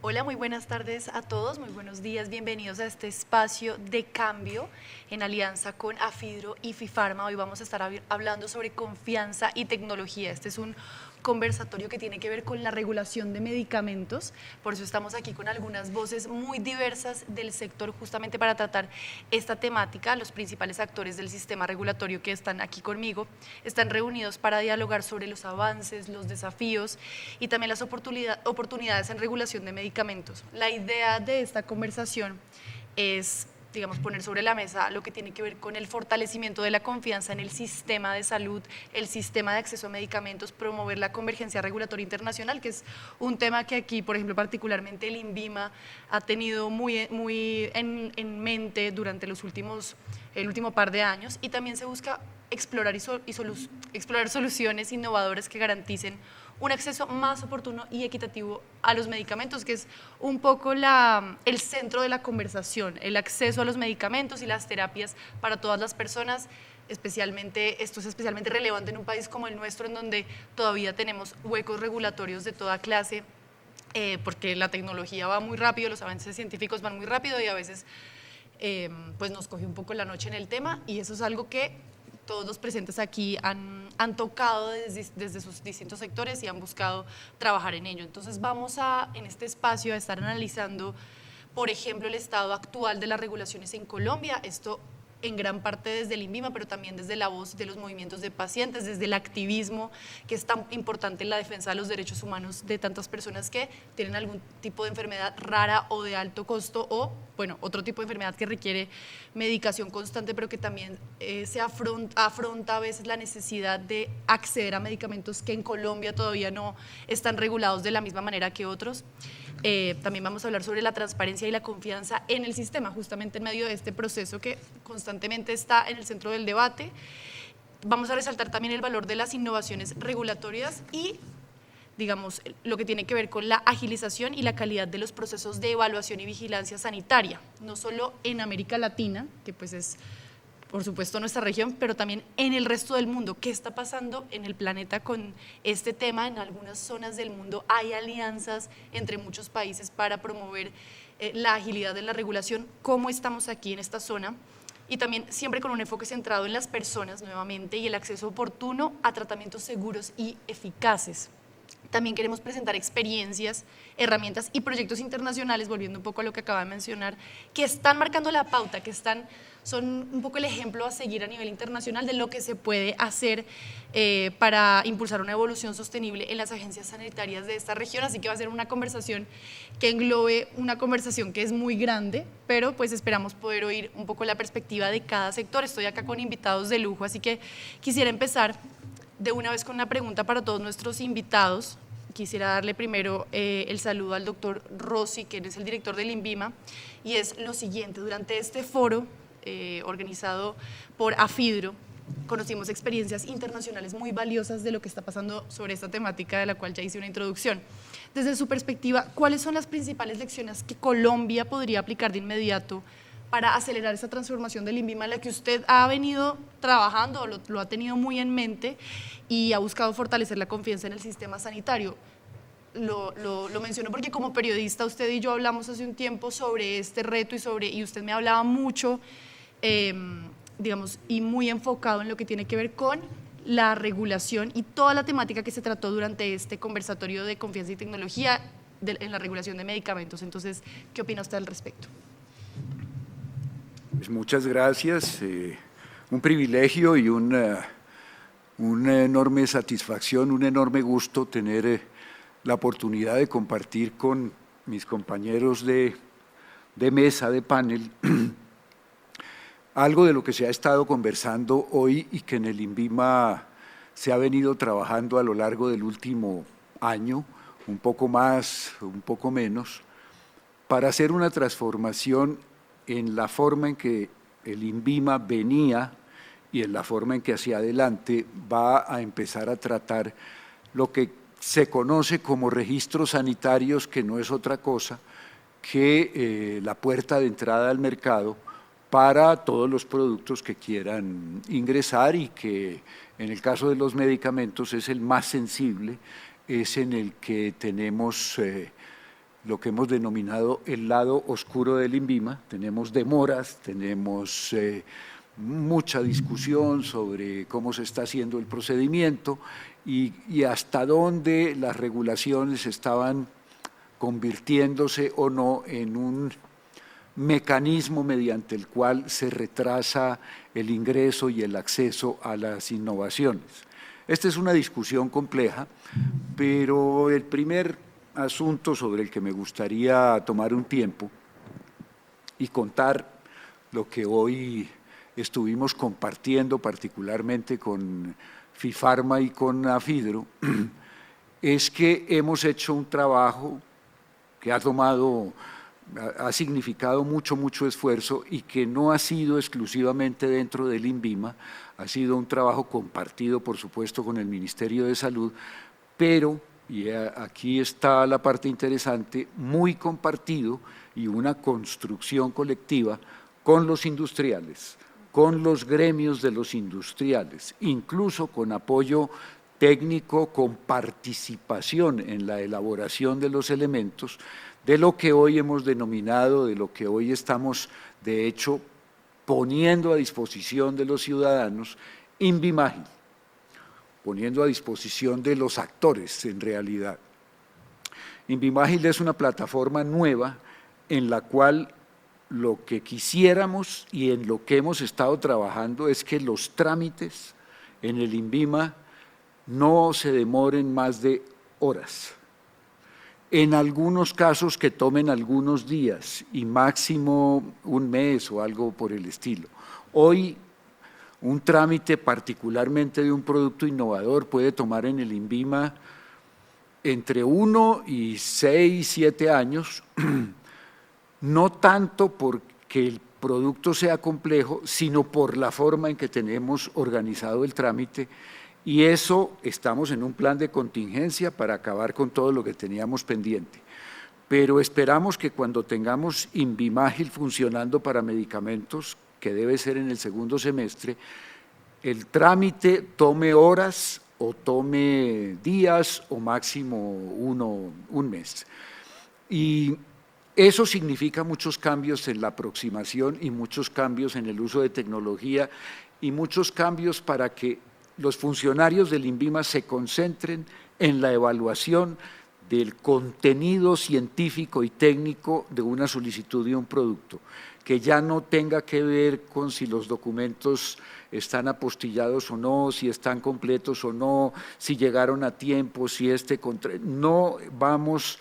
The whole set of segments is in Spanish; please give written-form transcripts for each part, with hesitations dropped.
Hola, muy buenas tardes a todos, muy buenos días, bienvenidos a este espacio de cambio en alianza con Afidro y Fifarma. Hoy vamos a estar hablando sobre confianza y tecnología. Este es un conversatorio que tiene que ver con la regulación de medicamentos, por eso estamos aquí con algunas voces muy diversas del sector justamente para tratar esta temática. Los principales actores del sistema regulatorio que están aquí conmigo están reunidos para dialogar sobre los avances, los desafíos y también las oportunidades en regulación de medicamentos. La idea de esta conversación es, digamos, poner sobre la mesa lo que tiene que ver con el fortalecimiento de la confianza en el sistema de salud, el sistema de acceso a medicamentos, promover la convergencia regulatoria internacional, que es un tema que aquí, por ejemplo, particularmente el INVIMA ha tenido muy en mente durante el último par de años, y también se busca explorar soluciones innovadoras que garanticen un acceso más oportuno y equitativo a los medicamentos, que es un poco el centro de la conversación, el acceso a los medicamentos y las terapias para todas las personas. Esto es especialmente relevante en un país como el nuestro, en donde todavía tenemos huecos regulatorios de toda clase, porque la tecnología va muy rápido, los avances científicos van muy rápido y a veces pues nos coge un poco la noche en el tema, y eso es algo que todos los presentes aquí han tocado desde sus distintos sectores y han buscado trabajar en ello. Entonces en este espacio a estar analizando, por ejemplo, el estado actual de las regulaciones en Colombia, esto en gran parte desde el INVIMA, pero también desde la voz de los movimientos de pacientes, desde el activismo, que es tan importante en la defensa de los derechos humanos de tantas personas que tienen algún tipo de enfermedad rara o de alto costo, o, bueno, otro tipo de enfermedad que requiere medicación constante, pero que también afronta a veces la necesidad de acceder a medicamentos que en Colombia todavía no están regulados de la misma manera que otros. También vamos a hablar sobre la transparencia y la confianza en el sistema, justamente en medio de este proceso que constantemente está en el centro del debate. Vamos a resaltar también el valor de las innovaciones regulatorias y, digamos, lo que tiene que ver con la agilización y la calidad de los procesos de evaluación y vigilancia sanitaria, no solo en América Latina, que pues es por supuesto nuestra región, pero también en el resto del mundo. ¿Qué está pasando en el planeta con este tema? En algunas zonas del mundo hay alianzas entre muchos países para promover la agilidad de la regulación. ¿Cómo estamos aquí en esta zona? Y también siempre con un enfoque centrado en las personas nuevamente y el acceso oportuno a tratamientos seguros y eficaces. También queremos presentar experiencias, herramientas y proyectos internacionales, volviendo un poco a lo que acaba de mencionar, que están marcando la pauta, son un poco el ejemplo a seguir a nivel internacional de lo que se puede hacer para impulsar una evolución sostenible en las agencias sanitarias de esta región. Así que va a ser una conversación que englobe una conversación que es muy grande, pero pues esperamos poder oír un poco la perspectiva de cada sector. Estoy acá con invitados de lujo, así que quisiera empezar de una vez con una pregunta para todos nuestros invitados. Quisiera darle primero el saludo al doctor Rossi, quien es el director del INVIMA, y es lo siguiente: durante este foro organizado por Afidro, conocimos experiencias internacionales muy valiosas de lo que está pasando sobre esta temática, de la cual ya hice una introducción. Desde su perspectiva, ¿cuáles son las principales lecciones que Colombia podría aplicar de inmediato para acelerar esa transformación del INVIMA, en la que usted ha venido trabajando, lo ha tenido muy en mente y ha buscado fortalecer la confianza en el sistema sanitario? Lo menciono porque como periodista usted y yo hablamos hace un tiempo sobre este reto y usted me hablaba mucho, digamos, y muy enfocado en lo que tiene que ver con la regulación y toda la temática que se trató durante este conversatorio de confianza y tecnología en la regulación de medicamentos. Entonces, ¿qué opina usted al respecto? Pues muchas gracias. Un privilegio y una enorme satisfacción, un enorme gusto tener la oportunidad de compartir con mis compañeros de mesa, de panel, algo de lo que se ha estado conversando hoy y que en el INVIMA se ha venido trabajando a lo largo del último año, un poco más, un poco menos, para hacer una transformación en la forma en que el INVIMA venía y en la forma en que hacia adelante va a empezar a tratar lo que se conoce como registros sanitarios, que no es otra cosa que la puerta de entrada al mercado para todos los productos que quieran ingresar, y que en el caso de los medicamentos es el más sensible, es en el que tenemos lo que hemos denominado el lado oscuro del INVIMA. Tenemos demoras, tenemos mucha discusión sobre cómo se está haciendo el procedimiento y hasta dónde las regulaciones estaban convirtiéndose o no en un mecanismo mediante el cual se retrasa el ingreso y el acceso a las innovaciones. Esta es una discusión compleja, pero el primer asunto sobre el que me gustaría tomar un tiempo y contar lo que hoy estuvimos compartiendo particularmente con FIFARMA y con AFIDRO, es que hemos hecho un trabajo que ha significado mucho esfuerzo y que no ha sido exclusivamente dentro del INVIMA, ha sido un trabajo compartido, por supuesto, con el Ministerio de Salud, pero, y aquí está la parte interesante, muy compartido y una construcción colectiva con los industriales, con los gremios de los industriales, incluso con apoyo técnico, con participación en la elaboración de los elementos de lo que hoy hemos denominado, de lo que hoy estamos, de hecho, poniendo a disposición de los ciudadanos, INVIMAGIL, poniendo a disposición de los actores en realidad. INVIMAGIL es una plataforma nueva en la cual lo que quisiéramos y en lo que hemos estado trabajando es que los trámites en el INVIMA no se demoren más de horas. En algunos casos que tomen algunos días y máximo un mes o algo por el estilo. Hoy un trámite particularmente de un producto innovador puede tomar en el INVIMA entre 1 y 6, 7 años, no tanto porque el producto sea complejo, sino por la forma en que tenemos organizado el trámite, y eso estamos en un plan de contingencia para acabar con todo lo que teníamos pendiente. Pero esperamos que cuando tengamos INVIMAGIL funcionando para medicamentos, que debe ser en el segundo semestre, el trámite tome horas o tome días o máximo un mes. Y eso significa muchos cambios en la aproximación y muchos cambios en el uso de tecnología y muchos cambios para que los funcionarios del INVIMA se concentren en la evaluación del contenido científico y técnico de una solicitud de un producto, que ya no tenga que ver con si los documentos están apostillados o no, si están completos o no, si llegaron a tiempo, si no vamos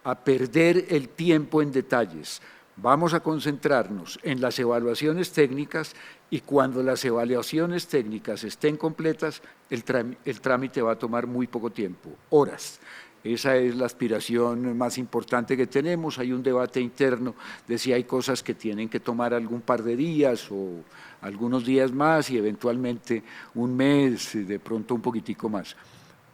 a perder el tiempo en detalles. Vamos a concentrarnos en las evaluaciones técnicas y cuando las evaluaciones técnicas estén completas, el trámite va a tomar muy poco tiempo, horas. Esa es la aspiración más importante que tenemos. Hay un debate interno de si hay cosas que tienen que tomar algún par de días o algunos días más y eventualmente un mes, de pronto un poquitico más.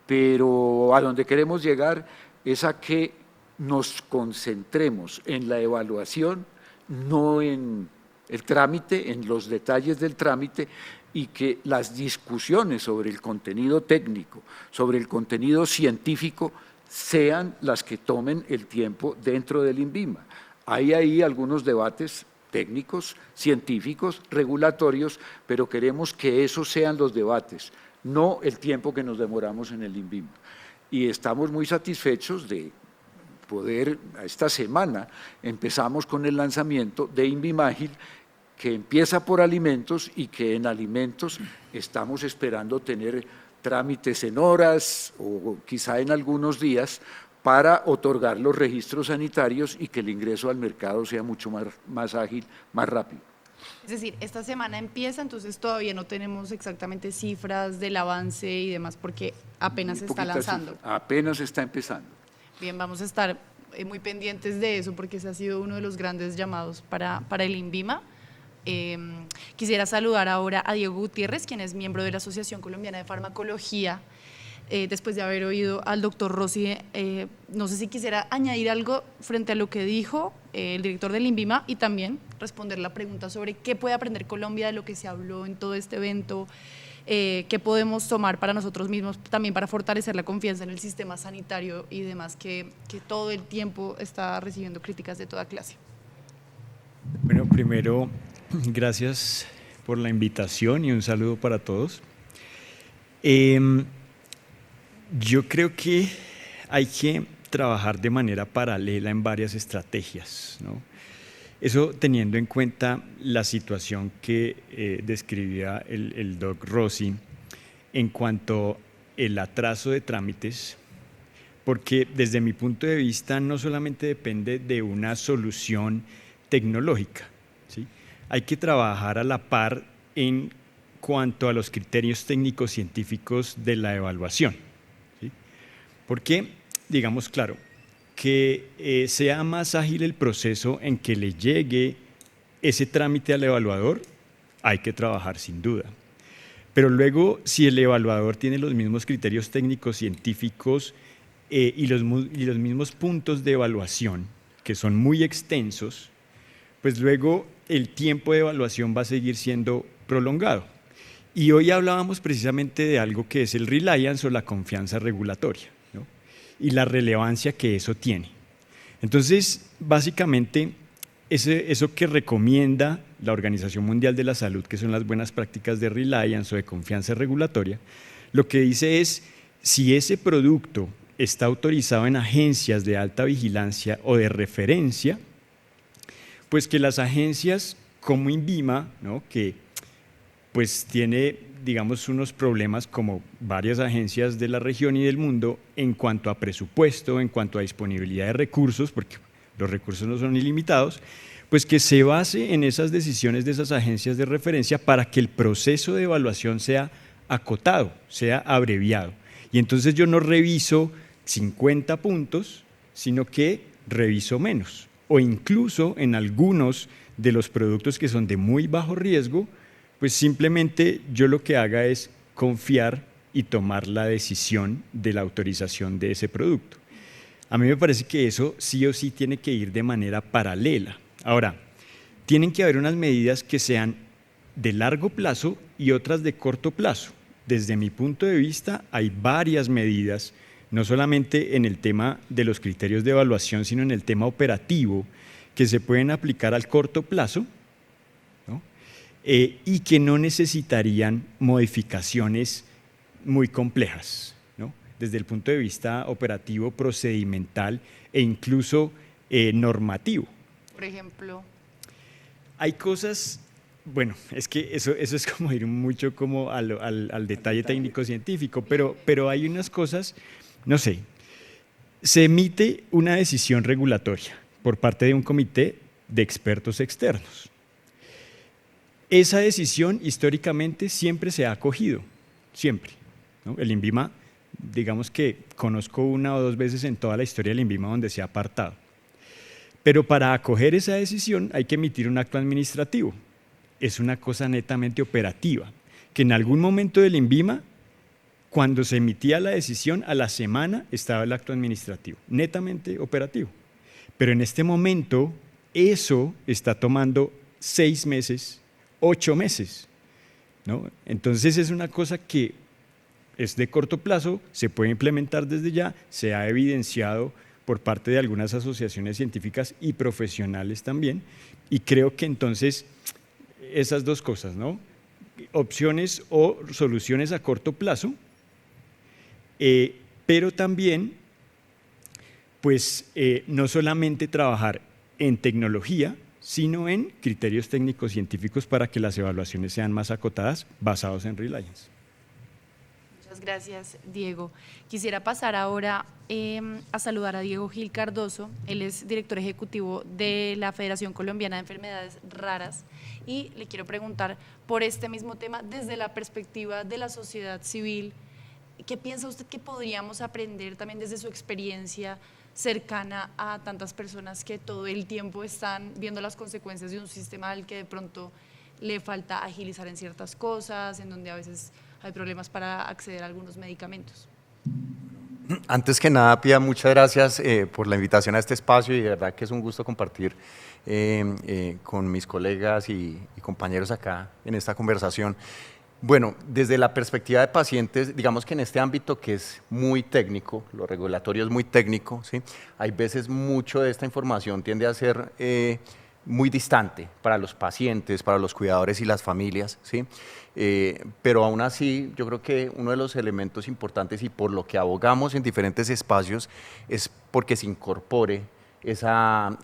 Pero a donde queremos llegar es a que nos concentremos en la evaluación, no en el trámite, en los detalles del trámite, y que las discusiones sobre el contenido técnico, sobre el contenido científico, sean las que tomen el tiempo dentro del INVIMA. Hay ahí algunos debates técnicos, científicos, regulatorios, pero queremos que esos sean los debates, no el tiempo que nos demoramos en el INVIMA. Y estamos muy satisfechos de poder, esta semana empezamos con el lanzamiento de INVIMAGIL, que empieza por alimentos y que en alimentos estamos esperando tener trámites en horas o quizá en algunos días para otorgar los registros sanitarios y que el ingreso al mercado sea mucho más ágil, más rápido. Es decir, esta semana empieza, entonces todavía no tenemos exactamente cifras del avance y demás porque apenas se está lanzando. Apenas está empezando. Bien, vamos a estar muy pendientes de eso porque ese ha sido uno de los grandes llamados para el INVIMA. Quisiera saludar ahora a Diego Gutiérrez, quien es miembro de la Asociación Colombiana de Farmacología. Después de haber oído al doctor Rossi, no sé si quisiera añadir algo frente a lo que dijo el director del INVIMA y también responder la pregunta sobre qué puede aprender Colombia de lo que se habló en todo este evento qué podemos tomar para nosotros mismos, también para fortalecer la confianza en el sistema sanitario y demás, que todo el tiempo está recibiendo críticas de toda clase. Bueno, primero, gracias por la invitación y un saludo para todos. Yo creo que hay que trabajar de manera paralela en varias estrategias, ¿no? Eso teniendo en cuenta la situación que describía el doc Rossi en cuanto al atraso de trámites, porque desde mi punto de vista no solamente depende de una solución tecnológica, ¿sí? Hay que trabajar a la par en cuanto a los criterios técnicos científicos de la evaluación, ¿sí? Porque, digamos, claro, que sea más ágil el proceso en que le llegue ese trámite al evaluador, hay que trabajar sin duda. Pero luego, si el evaluador tiene los mismos criterios técnicos científicos y los mismos puntos de evaluación, que son muy extensos, pues luego el tiempo de evaluación va a seguir siendo prolongado. Y hoy hablábamos precisamente de algo que es el reliance o la confianza regulatoria, ¿no? Y la relevancia que eso tiene. Entonces, básicamente, eso que recomienda la Organización Mundial de la Salud, que son las buenas prácticas de reliance o de confianza regulatoria, lo que dice es, si ese producto está autorizado en agencias de alta vigilancia o de referencia, pues que las agencias como INVIMA, ¿no?, que pues tiene, digamos, unos problemas como varias agencias de la región y del mundo en cuanto a presupuesto, en cuanto a disponibilidad de recursos, porque los recursos no son ilimitados, pues que se base en esas decisiones de esas agencias de referencia para que el proceso de evaluación sea acotado, sea abreviado. Y entonces yo no reviso 50 puntos, sino que reviso menos. O incluso en algunos de los productos que son de muy bajo riesgo, pues simplemente yo lo que haga es confiar y tomar la decisión de la autorización de ese producto. A mí me parece que eso sí o sí tiene que ir de manera paralela. Ahora, tienen que haber unas medidas que sean de largo plazo y otras de corto plazo. Desde mi punto de vista, hay varias medidas, no solamente en el tema de los criterios de evaluación, sino en el tema operativo, que se pueden aplicar al corto plazo, ¿no? Y que no necesitarían modificaciones muy complejas, ¿no?, desde el punto de vista operativo, procedimental e incluso normativo. Por ejemplo, hay cosas, bueno, es que eso es como ir mucho como al detalle técnico-científico, pero hay unas cosas, no sé, se emite una decisión regulatoria por parte de un comité de expertos externos. Esa decisión históricamente siempre se ha acogido, siempre, ¿no? El INVIMA, digamos que conozco una o dos veces en toda la historia del INVIMA donde se ha apartado. Pero para acoger esa decisión hay que emitir un acto administrativo. Es una cosa netamente operativa, que en algún momento del INVIMA, cuando se emitía la decisión, a la semana estaba el acto administrativo, netamente operativo. Pero en este momento eso está tomando 6 meses, 8 meses, ¿no? Entonces es una cosa que es de corto plazo, se puede implementar desde ya, se ha evidenciado por parte de algunas asociaciones científicas y profesionales también, y creo que entonces esas dos cosas, ¿no?, opciones o soluciones a corto plazo, pero también pues no solamente trabajar en tecnología, sino en criterios técnicos científicos para que las evaluaciones sean más acotadas, basados en reliance. Muchas gracias, Diego. Quisiera pasar ahora a saludar a Diego Gil Cardoso. Él es director ejecutivo de la Federación Colombiana de Enfermedades Raras y le quiero preguntar por este mismo tema desde la perspectiva de la sociedad civil. ¿Qué piensa usted que podríamos aprender también desde su experiencia cercana a tantas personas que todo el tiempo están viendo las consecuencias de un sistema al que de pronto le falta agilizar en ciertas cosas, en donde a veces hay problemas para acceder a algunos medicamentos? Antes que nada, Pía, muchas gracias por la invitación a este espacio y de verdad que es un gusto compartir con mis colegas y compañeros acá en esta conversación. Bueno, desde la perspectiva de pacientes, digamos que en este ámbito que es muy técnico, lo regulatorio es muy técnico, ¿sí? Hay veces mucho de esta información tiende a ser muy distante para los pacientes, para los cuidadores y las familias, ¿sí? Pero aún así, yo creo que uno de los elementos importantes y por lo que abogamos en diferentes espacios es porque se incorpore esa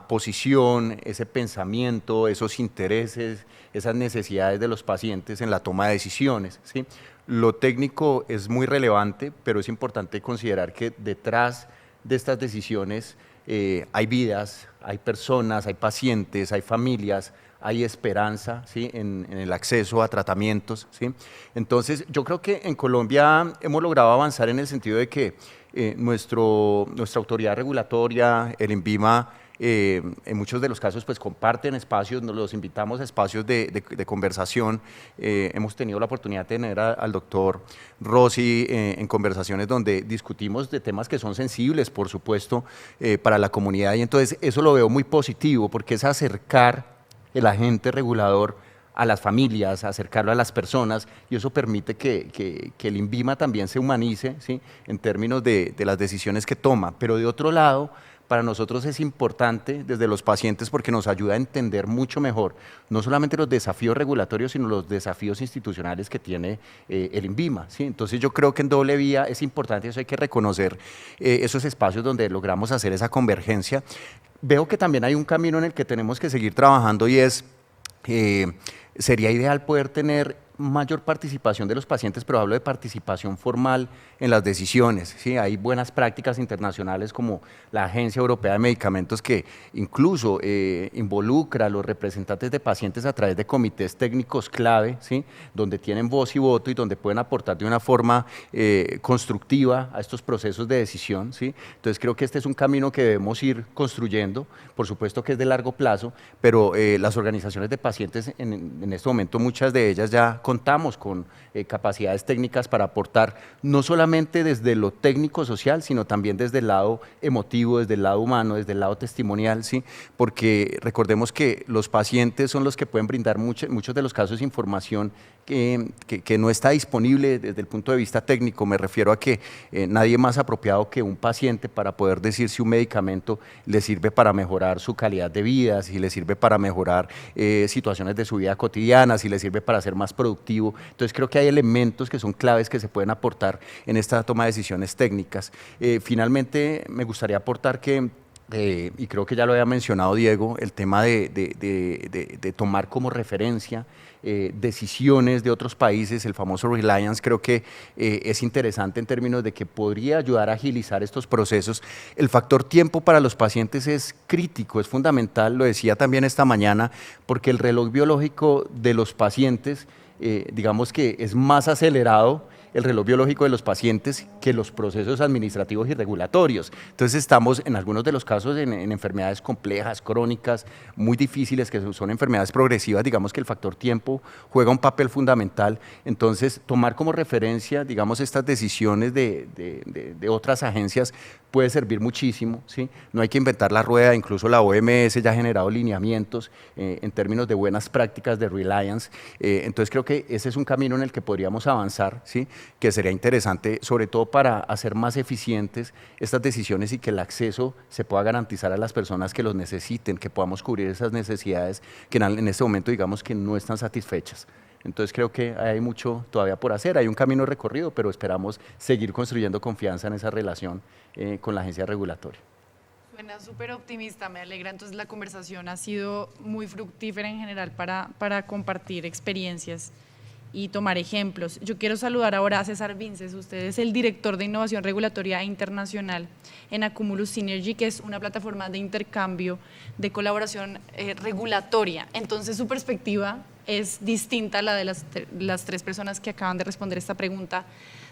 posición, ese pensamiento, esos intereses, esas necesidades de los pacientes en la toma de decisiones, ¿sí? Lo técnico es muy relevante, pero es importante considerar que detrás de estas decisiones hay vidas, hay personas, hay pacientes, hay familias, hay esperanza, ¿sí? en el acceso a tratamientos, ¿sí? Entonces, yo creo que en Colombia hemos logrado avanzar en el sentido de que nuestra autoridad regulatoria, el INVIMA, en muchos de los casos pues comparten espacios, nos los invitamos a espacios de conversación. Hemos tenido la oportunidad de tener al doctor Rossi en conversaciones donde discutimos de temas que son sensibles, por supuesto, para la comunidad, y entonces eso lo veo muy positivo porque es acercar el agente regulador a las familias, acercarlo a las personas, y eso permite que el INVIMA también se humanice, ¿sí? En términos de las decisiones que toma. Pero de otro lado, para nosotros es importante desde los pacientes porque nos ayuda a entender mucho mejor no solamente los desafíos regulatorios, sino los desafíos institucionales que tiene el INVIMA, ¿sí? Entonces yo creo que en doble vía es importante, eso hay que reconocer, esos espacios donde logramos hacer esa convergencia. Veo que también hay un camino en el que tenemos que seguir trabajando y es, sería ideal poder tener mayor participación de los pacientes, pero hablo de participación formal en las decisiones, ¿sí? Hay buenas prácticas internacionales como la Agencia Europea de Medicamentos que incluso involucra a los representantes de pacientes a través de comités técnicos clave, ¿sí? Donde tienen voz y voto y donde pueden aportar de una forma constructiva a estos procesos de decisión, ¿sí? Entonces creo que este es un camino que debemos ir construyendo, por supuesto que es de largo plazo, pero las organizaciones de pacientes en este momento, muchas de ellas ya contamos con capacidades técnicas para aportar no solamente desde lo técnico social, sino también desde el lado emotivo, desde el lado humano, desde el lado testimonial, ¿sí? Porque recordemos que los pacientes son los que pueden brindar muchos de los casos información que no está disponible desde el punto de vista técnico. Me refiero a que nadie más apropiado que un paciente para poder decir si un medicamento le sirve para mejorar su calidad de vida, si le sirve para mejorar situaciones de su vida cotidiana, si le sirve para ser más productivo. Entonces creo que hay elementos que son claves que se pueden aportar en esta toma de decisiones técnicas. Finalmente me gustaría aportar que y creo que ya lo había mencionado Diego, el tema de tomar como referencia decisiones de otros países, el famoso Reliance, creo que es interesante en términos de que podría ayudar a agilizar estos procesos. El factor tiempo para los pacientes es crítico, es fundamental, lo decía también esta mañana, porque el reloj biológico de los pacientes, digamos que es más acelerado el reloj biológico de los pacientes que los procesos administrativos y regulatorios. Entonces estamos en algunos de los casos en enfermedades complejas, crónicas, muy difíciles, que son enfermedades progresivas, digamos que el factor tiempo juega un papel fundamental. Entonces tomar como referencia, digamos, estas decisiones de otras agencias puede servir muchísimo, ¿sí? No hay que inventar la rueda, incluso la OMS ya ha generado lineamientos en términos de buenas prácticas de Reliance. Entonces creo que ese es un camino en el que podríamos avanzar, ¿sí? Que sería interesante, sobre todo para hacer más eficientes estas decisiones y que el acceso se pueda garantizar a las personas que los necesiten, que podamos cubrir esas necesidades que en este momento digamos que no están satisfechas. Entonces creo que hay mucho todavía por hacer, hay un camino recorrido, pero esperamos seguir construyendo confianza en esa relación con la agencia regulatoria. Suena súper optimista, me alegra. Entonces la conversación ha sido muy fructífera en general para compartir experiencias y tomar ejemplos. Yo quiero saludar ahora a César Vinces, usted es el director de Innovación Regulatoria Internacional en Accumulus Synergy, que es una plataforma de intercambio de colaboración regulatoria. Entonces su perspectiva es distinta a la de las tres personas que acaban de responder esta pregunta,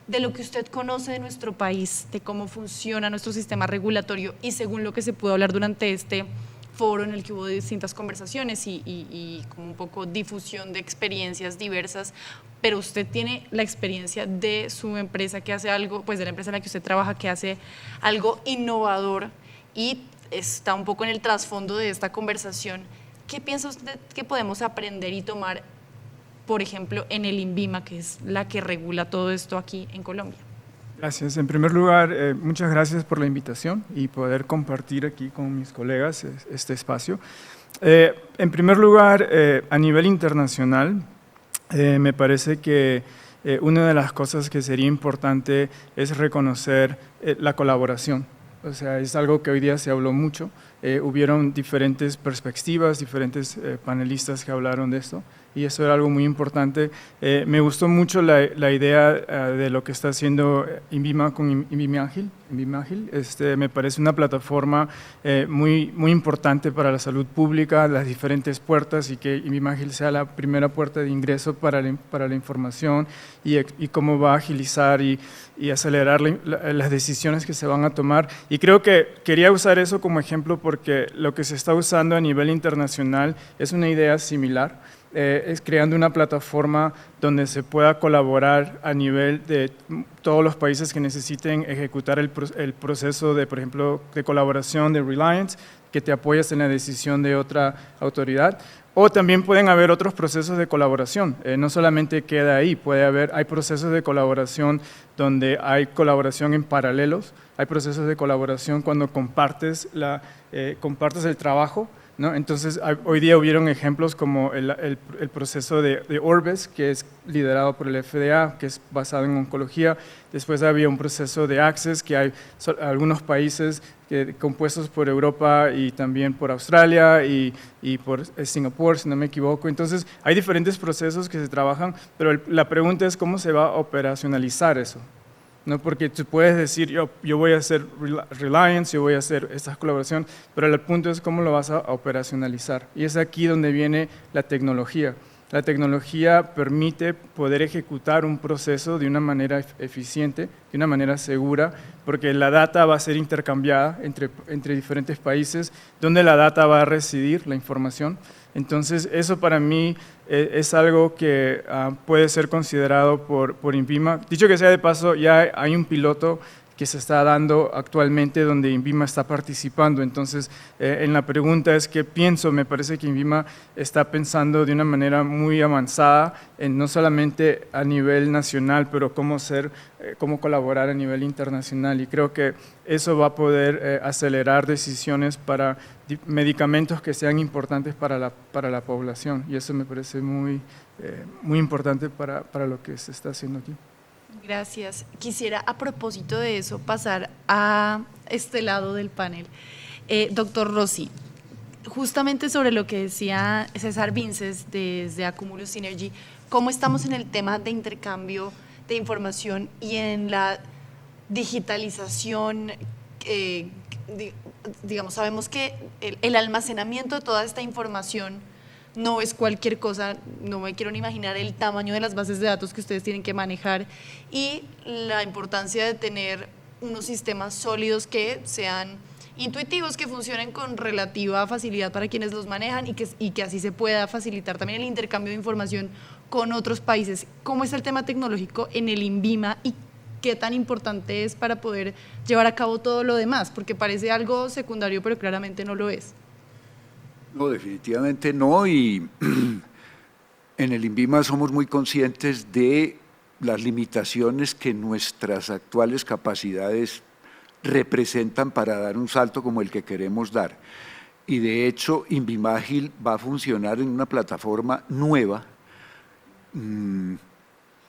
de lo que usted conoce de nuestro país, de cómo funciona nuestro sistema regulatorio y según lo que se pudo hablar durante este foro en el que hubo distintas conversaciones y como un poco difusión de experiencias diversas, pero usted tiene la experiencia de su empresa que hace algo, pues de la empresa en la que usted trabaja que hace algo innovador y está un poco en el trasfondo de esta conversación. ¿Qué piensa usted que podemos aprender y tomar por ejemplo, en el INVIMA, que es la que regula todo esto aquí en Colombia? Gracias. En primer lugar, muchas gracias por la invitación y poder compartir aquí con mis colegas este espacio. En primer lugar, a nivel internacional, me parece que una de las cosas que sería importante es reconocer la colaboración. O sea, es algo que hoy día se habló mucho. Hubieron diferentes perspectivas, diferentes panelistas que hablaron de esto, y eso era algo muy importante. Me gustó mucho la idea de lo que está haciendo INVIMA con INVIMA Ágil. Me parece una plataforma muy importante para la salud pública, las diferentes puertas, y que INVIMA Ágil sea la primera puerta de ingreso para la información y cómo va a agilizar y acelerar las decisiones que se van a tomar. Y creo que quería usar eso como ejemplo porque lo que se está usando a nivel internacional es una idea similar. Es creando una plataforma donde se pueda colaborar a nivel de todos los países que necesiten ejecutar el proceso de, por ejemplo, de colaboración de Reliance, que te apoyas en la decisión de otra autoridad. O también pueden haber otros procesos de colaboración, no solamente queda ahí, hay procesos de colaboración donde hay colaboración en paralelos, hay procesos de colaboración cuando compartes el trabajo, ¿no? Entonces, hoy día hubieron ejemplos como el proceso de Orbis, que es liderado por el FDA, que es basado en oncología. Después había un proceso de Access, que hay algunos países compuestos por Europa y también por Australia y por Singapur, si no me equivoco. Entonces, hay diferentes procesos que se trabajan, pero la pregunta es cómo se va a operacionalizar eso. ¿No? Porque tú puedes decir, yo voy a hacer Reliance, yo voy a hacer esta colaboración, pero el punto es cómo lo vas a operacionalizar. Y es aquí donde viene la tecnología. La tecnología permite poder ejecutar un proceso de una manera eficiente, de una manera segura, porque la data va a ser intercambiada entre diferentes países, donde la data va a residir, la información. Entonces, eso para mí es algo que puede ser considerado por INVIMA. Dicho que sea de paso, ya hay un piloto que se está dando actualmente donde INVIMA está participando. Entonces, en la pregunta es qué pienso, me parece que INVIMA está pensando de una manera muy avanzada, no solamente a nivel nacional, pero cómo colaborar a nivel internacional. Y creo que eso va a poder acelerar decisiones para medicamentos que sean importantes para la población. Y eso me parece muy importante para lo que se está haciendo aquí. Gracias. Quisiera, a propósito de eso, pasar a este lado del panel. Doctor Rossi, justamente sobre lo que decía César Vinces desde Acumulus Synergy, ¿cómo estamos en el tema de intercambio de información y en la digitalización? Digamos, sabemos que el almacenamiento de toda esta información no es cualquier cosa, no me quiero ni imaginar el tamaño de las bases de datos que ustedes tienen que manejar y la importancia de tener unos sistemas sólidos que sean intuitivos, que funcionen con relativa facilidad para quienes los manejan y que así se pueda facilitar también el intercambio de información con otros países. ¿Cómo es el tema tecnológico en el INVIMA y qué tan importante es para poder llevar a cabo todo lo demás? Porque parece algo secundario, pero claramente no lo es. No, definitivamente no, y en el INVIMA somos muy conscientes de las limitaciones que nuestras actuales capacidades representan para dar un salto como el que queremos dar. Y de hecho, INVIMA Ágil va a funcionar en una plataforma nueva,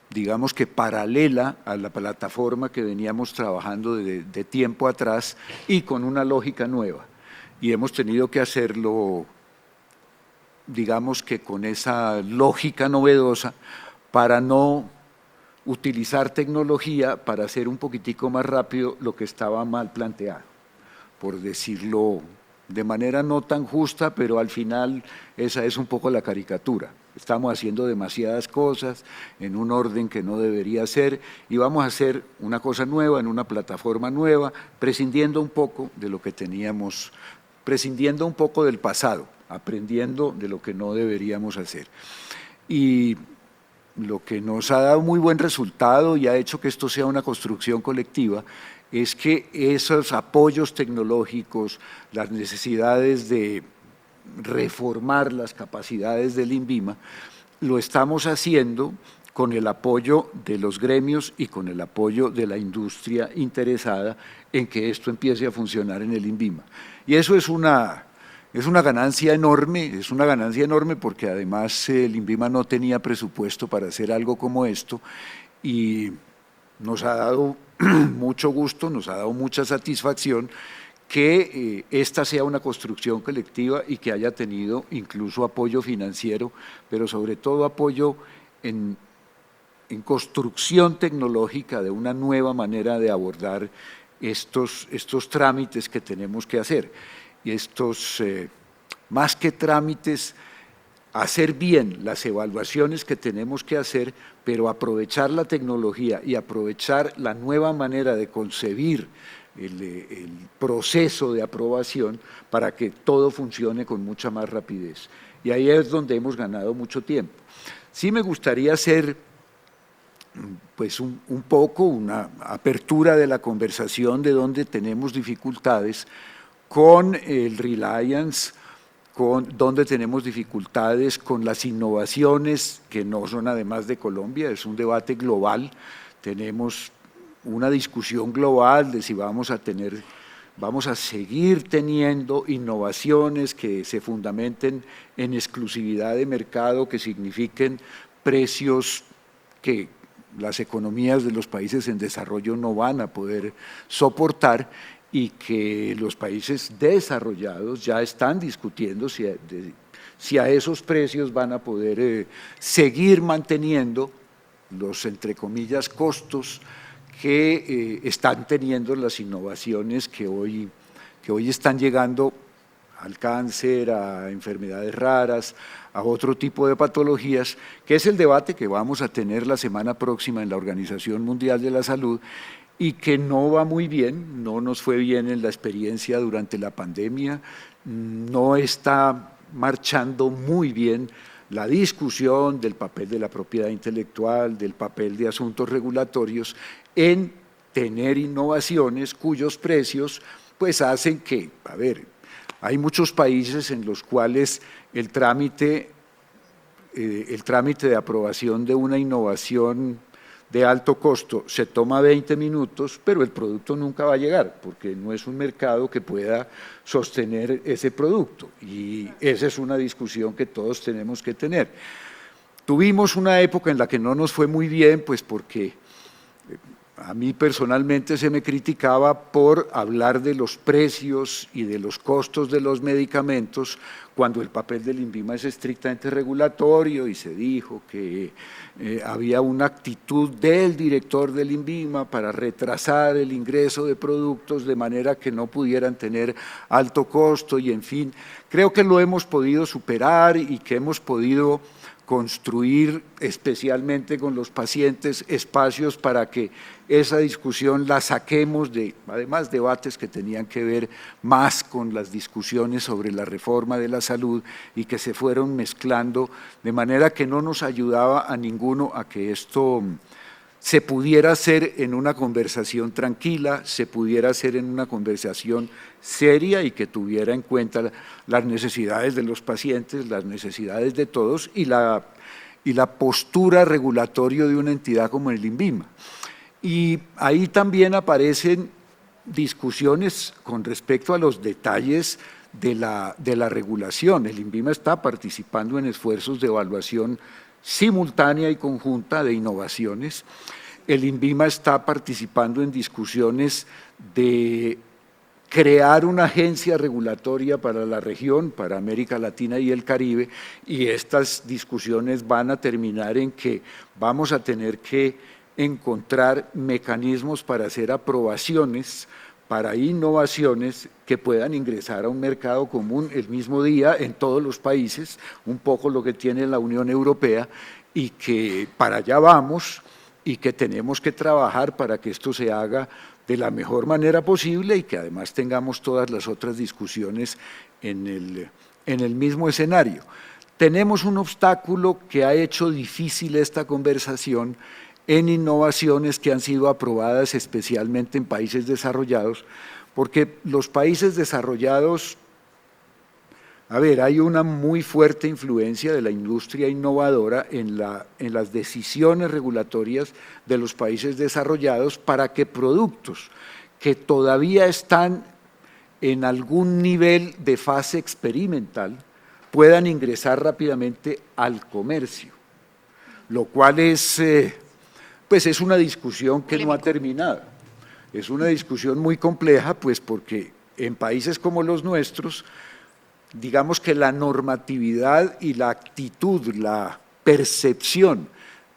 digamos que paralela a la plataforma que veníamos trabajando de tiempo atrás y con una lógica nueva. Y hemos tenido que hacerlo, digamos que con esa lógica novedosa, para no utilizar tecnología para hacer un poquitico más rápido lo que estaba mal planteado, por decirlo de manera no tan justa, pero al final esa es un poco la caricatura. Estamos haciendo demasiadas cosas en un orden que no debería ser y vamos a hacer una cosa nueva en una plataforma nueva, prescindiendo un poco de lo que teníamos, prescindiendo un poco del pasado, aprendiendo de lo que no deberíamos hacer. Y lo que nos ha dado muy buen resultado y ha hecho que esto sea una construcción colectiva es que esos apoyos tecnológicos, las necesidades de reformar las capacidades del INVIMA, lo estamos haciendo con el apoyo de los gremios y con el apoyo de la industria interesada en que esto empiece a funcionar en el INVIMA. Y eso es una ganancia enorme, porque además el INVIMA no tenía presupuesto para hacer algo como esto y nos ha dado mucho gusto, nos ha dado mucha satisfacción que esta sea una construcción colectiva y que haya tenido incluso apoyo financiero, pero sobre todo apoyo en construcción tecnológica de una nueva manera de abordar estos trámites que tenemos que hacer. Y estos, más que trámites, hacer bien las evaluaciones que tenemos que hacer, pero aprovechar la tecnología y aprovechar la nueva manera de concebir el proceso de aprobación para que todo funcione con mucha más rapidez. Y ahí es donde hemos ganado mucho tiempo. Sí me gustaría hacer pues un poco una apertura de la conversación de donde tenemos dificultades con el Reliance, donde tenemos dificultades con las innovaciones que no son además de Colombia, es un debate global, tenemos una discusión global de si vamos a seguir teniendo innovaciones que se fundamenten en exclusividad de mercado, que signifiquen precios que las economías de los países en desarrollo no van a poder soportar y que los países desarrollados ya están discutiendo si a esos precios van a poder seguir manteniendo los, entre comillas, costos que están teniendo las innovaciones que hoy están llegando al cáncer, a enfermedades raras, a otro tipo de patologías, que es el debate que vamos a tener la semana próxima en la Organización Mundial de la Salud y que no va muy bien, no nos fue bien en la experiencia durante la pandemia, no está marchando muy bien la discusión del papel de la propiedad intelectual, del papel de asuntos regulatorios en tener innovaciones cuyos precios pues hacen que, hay muchos países en los cuales el trámite de aprobación de una innovación de alto costo se toma 20 minutos, pero el producto nunca va a llegar, porque no es un mercado que pueda sostener ese producto. Y esa es una discusión que todos tenemos que tener. Tuvimos una época en la que no nos fue muy bien, pues porque a mí personalmente se me criticaba por hablar de los precios y de los costos de los medicamentos cuando el papel del INVIMA es estrictamente regulatorio y se dijo que había una actitud del director del INVIMA para retrasar el ingreso de productos de manera que no pudieran tener alto costo y en fin, creo que lo hemos podido superar y que hemos podido construir especialmente con los pacientes espacios para que esa discusión la saquemos de, además, debates que tenían que ver más con las discusiones sobre la reforma de la salud y que se fueron mezclando de manera que no nos ayudaba a ninguno a que esto se pudiera hacer en una conversación tranquila, se pudiera hacer en una conversación seria y que tuviera en cuenta las necesidades de los pacientes, las necesidades de todos y la postura regulatoria de una entidad como el INVIMA. Y ahí también aparecen discusiones con respecto a los detalles de la regulación. El INVIMA está participando en esfuerzos de evaluación simultánea y conjunta de innovaciones. El INVIMA está participando en discusiones de crear una agencia regulatoria para la región, para América Latina y el Caribe, y estas discusiones van a terminar en que vamos a tener que encontrar mecanismos para hacer aprobaciones para innovaciones que puedan ingresar a un mercado común el mismo día en todos los países, un poco lo que tiene la Unión Europea, y que para allá vamos y que tenemos que trabajar para que esto se haga de la mejor manera posible y que además tengamos todas las otras discusiones en el mismo escenario. Tenemos un obstáculo que ha hecho difícil esta conversación en innovaciones que han sido aprobadas especialmente en países desarrollados, porque los países desarrollados A ver, hay una muy fuerte influencia de la industria innovadora en las decisiones regulatorias de los países desarrollados para que productos que todavía están en algún nivel de fase experimental puedan ingresar rápidamente al comercio, lo cual pues es una discusión que no ha terminado. Es una discusión muy compleja, pues porque en países como los nuestros, digamos que la normatividad y la actitud, la percepción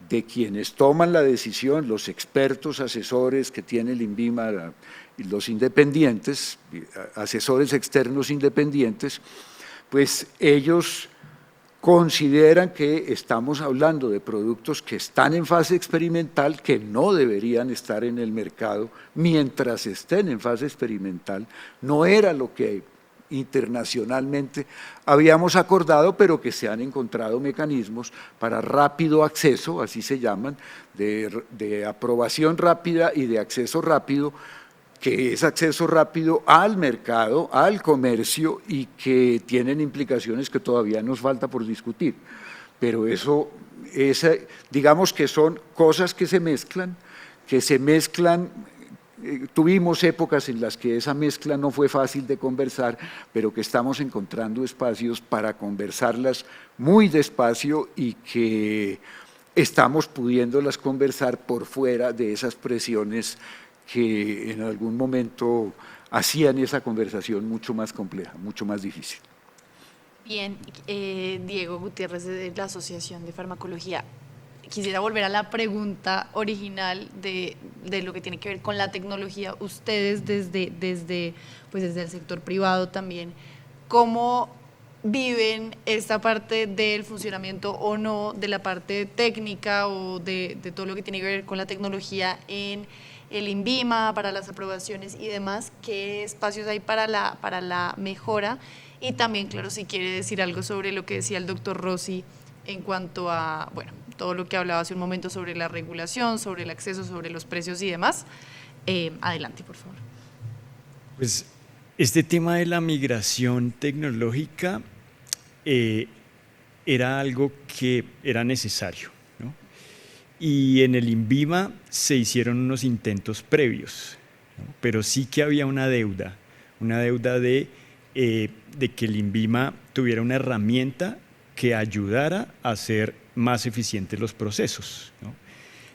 de quienes toman la decisión, los expertos, asesores que tiene el INVIMA, y los independientes, asesores externos independientes, pues ellos consideran que estamos hablando de productos que están en fase experimental, que no deberían estar en el mercado mientras estén en fase experimental. No era lo que internacionalmente habíamos acordado, pero que se han encontrado mecanismos para rápido acceso, así se llaman, de aprobación rápida y de acceso rápido, que es acceso rápido al mercado, al comercio, y que tienen implicaciones que todavía nos falta por discutir. Pero eso, digamos que son cosas que se mezclan, tuvimos épocas en las que esa mezcla no fue fácil de conversar, pero que estamos encontrando espacios para conversarlas muy despacio y que estamos pudiéndolas conversar por fuera de esas presiones que en algún momento hacían esa conversación mucho más compleja, mucho más difícil. Bien, Diego Gutiérrez de la Asociación de Farmacología. Quisiera volver a la pregunta original de lo que tiene que ver con la tecnología. Ustedes desde el sector privado también, ¿cómo viven esta parte del funcionamiento o no de la parte técnica o de todo lo que tiene que ver con la tecnología en el INVIMA, para las aprobaciones y demás? ¿Qué espacios hay para la mejora? Y también, claro, si quiere decir algo sobre lo que decía el doctor Rossi en cuanto a, bueno, todo lo que hablaba hace un momento sobre la regulación, sobre el acceso, sobre los precios y demás. Adelante, por favor. Pues este tema de la migración tecnológica era algo que era necesario, ¿no? Y en el INVIMA se hicieron unos intentos previos, ¿no? Pero sí que había una deuda de que el INVIMA tuviera una herramienta que ayudara a hacer más eficientes los procesos, ¿no?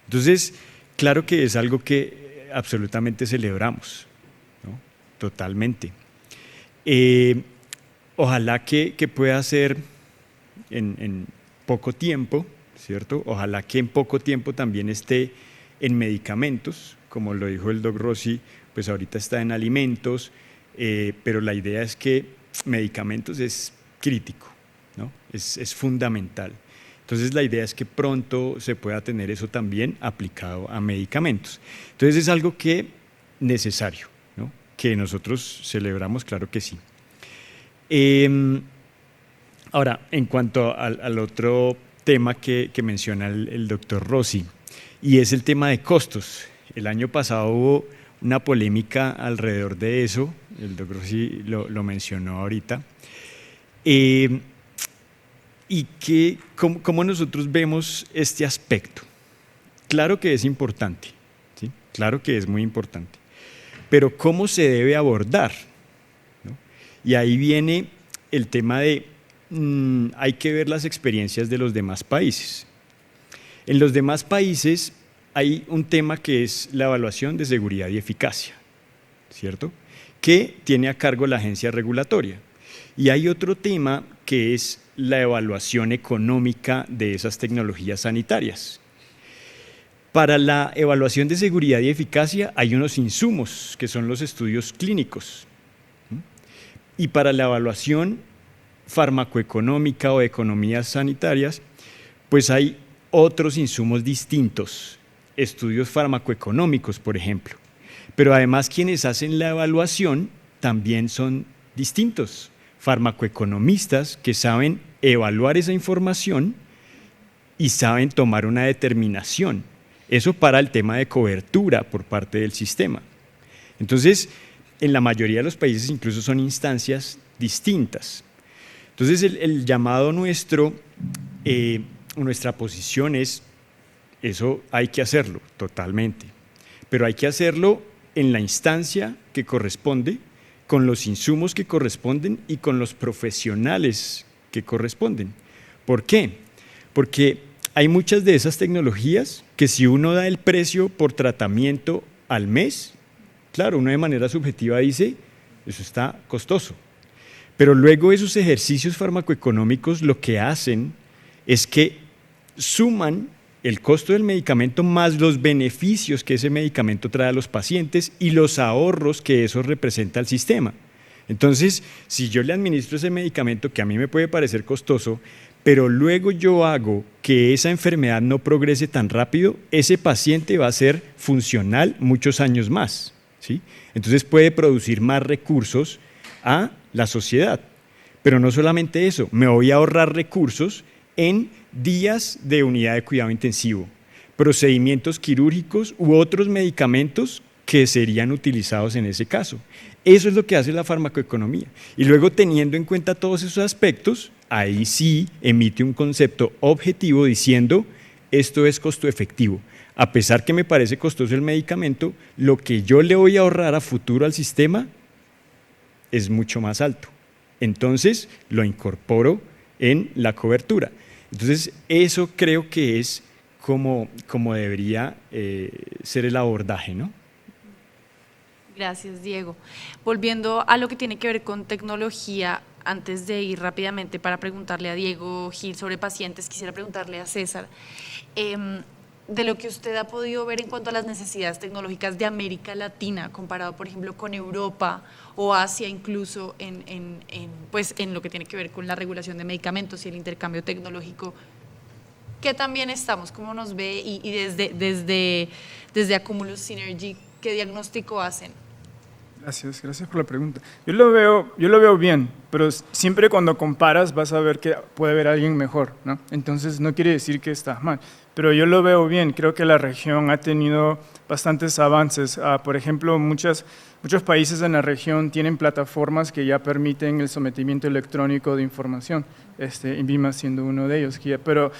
Entonces, claro que es algo que absolutamente celebramos, ¿no? Totalmente. Ojalá que pueda ser en poco tiempo, ¿cierto? Ojalá que en poco tiempo también esté en medicamentos, como lo dijo el doc Rossi, pues ahorita está en alimentos, pero la idea es que medicamentos es crítico, ¿no? Es fundamental. Entonces la idea es que pronto se pueda tener eso también aplicado a medicamentos. Entonces es algo que necesario, ¿no? Que nosotros celebramos, claro que sí. Ahora, en cuanto al otro tema que menciona el doctor Rossi, y es el tema de costos. El año pasado hubo una polémica alrededor de eso, el doctor Rossi lo mencionó ahorita. ¿Y cómo nosotros vemos este aspecto? Claro que es importante, ¿sí? Claro que es muy importante, pero ¿cómo se debe abordar? ¿No? Y ahí viene el tema de hay que ver las experiencias de los demás países. En los demás países hay un tema que es la evaluación de seguridad y eficacia, ¿cierto? Que tiene a cargo la agencia regulatoria. Y hay otro tema que es la evaluación económica de esas tecnologías sanitarias. Para la evaluación de seguridad y eficacia hay unos insumos que son los estudios clínicos. Y para la evaluación farmacoeconómica o de economías sanitarias, pues hay otros insumos distintos, estudios farmacoeconómicos, por ejemplo. Pero además quienes hacen la evaluación también son distintos, farmacoeconomistas que saben evaluar esa información y saben tomar una determinación. Eso para el tema de cobertura por parte del sistema. Entonces, en la mayoría de los países incluso son instancias distintas. Entonces el llamado nuestro, nuestra posición es, eso hay que hacerlo totalmente, pero hay que hacerlo en la instancia que corresponde, con los insumos que corresponden y con los profesionales que corresponden. ¿Por qué? Porque hay muchas de esas tecnologías que si uno da el precio por tratamiento al mes, claro, uno de manera subjetiva dice, eso está costoso. Pero luego esos ejercicios farmacoeconómicos lo que hacen es que suman el costo del medicamento más los beneficios que ese medicamento trae a los pacientes y los ahorros que eso representa al sistema. Entonces, si yo le administro ese medicamento que a mí me puede parecer costoso, pero luego yo hago que esa enfermedad no progrese tan rápido, ese paciente va a ser funcional muchos años más, ¿sí? Entonces puede producir más recursos a la sociedad. Pero no solamente eso, me voy a ahorrar recursos en días de unidad de cuidado intensivo, procedimientos quirúrgicos u otros medicamentos que serían utilizados en ese caso. Eso es lo que hace la farmacoeconomía. Y luego, teniendo en cuenta todos esos aspectos, ahí sí emite un concepto objetivo diciendo esto es costo efectivo. A pesar que me parece costoso el medicamento, lo que yo le voy a ahorrar a futuro al sistema es mucho más alto. Entonces, lo incorporo en la cobertura. Entonces, eso creo que es como debería ser el abordaje, ¿no? Gracias, Diego. Volviendo a lo que tiene que ver con tecnología, antes de ir rápidamente para preguntarle a Diego Gil sobre pacientes, quisiera preguntarle a César, de lo que usted ha podido ver en cuanto a las necesidades tecnológicas de América Latina, comparado, por ejemplo, con Europa o Asia, incluso en lo que tiene que ver con la regulación de medicamentos y el intercambio tecnológico, ¿qué también estamos? ¿Cómo nos ve? Y desde Accumulus Synergy, ¿qué diagnóstico hacen? Gracias por la pregunta. Yo lo veo bien, pero siempre cuando comparas vas a ver que puede haber alguien mejor, ¿no? Entonces no quiere decir que estás mal, pero yo lo veo bien. Creo que la región ha tenido bastantes avances. Por ejemplo, muchos países en la región tienen plataformas que ya permiten el sometimiento electrónico de información, INVIMA siendo uno de ellos. Pero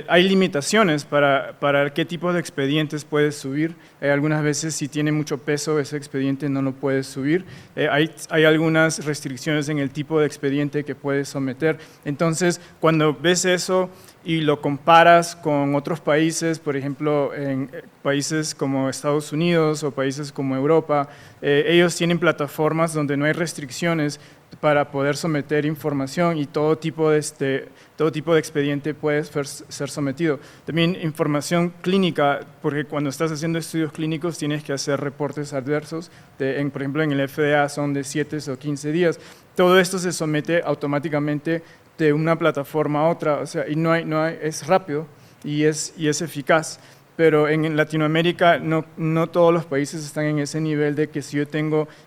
hay limitaciones para qué tipo de expedientes puedes subir. Algunas veces, si tiene mucho peso ese expediente, no lo puedes subir. Hay algunas restricciones en el tipo de expediente que puedes someter. Entonces, cuando ves eso y lo comparas con otros países, por ejemplo, en países como Estados Unidos o países como Europa, ellos tienen plataformas donde no hay restricciones para poder someter información y todo tipo de expediente puede ser sometido. También información clínica, porque cuando estás haciendo estudios clínicos tienes que hacer reportes adversos, por ejemplo en el FDA son de 7 o 15 días. Todo esto se somete automáticamente de una plataforma a otra, o sea, y es rápido y es eficaz. Pero en Latinoamérica no todos los países están en ese nivel de que si yo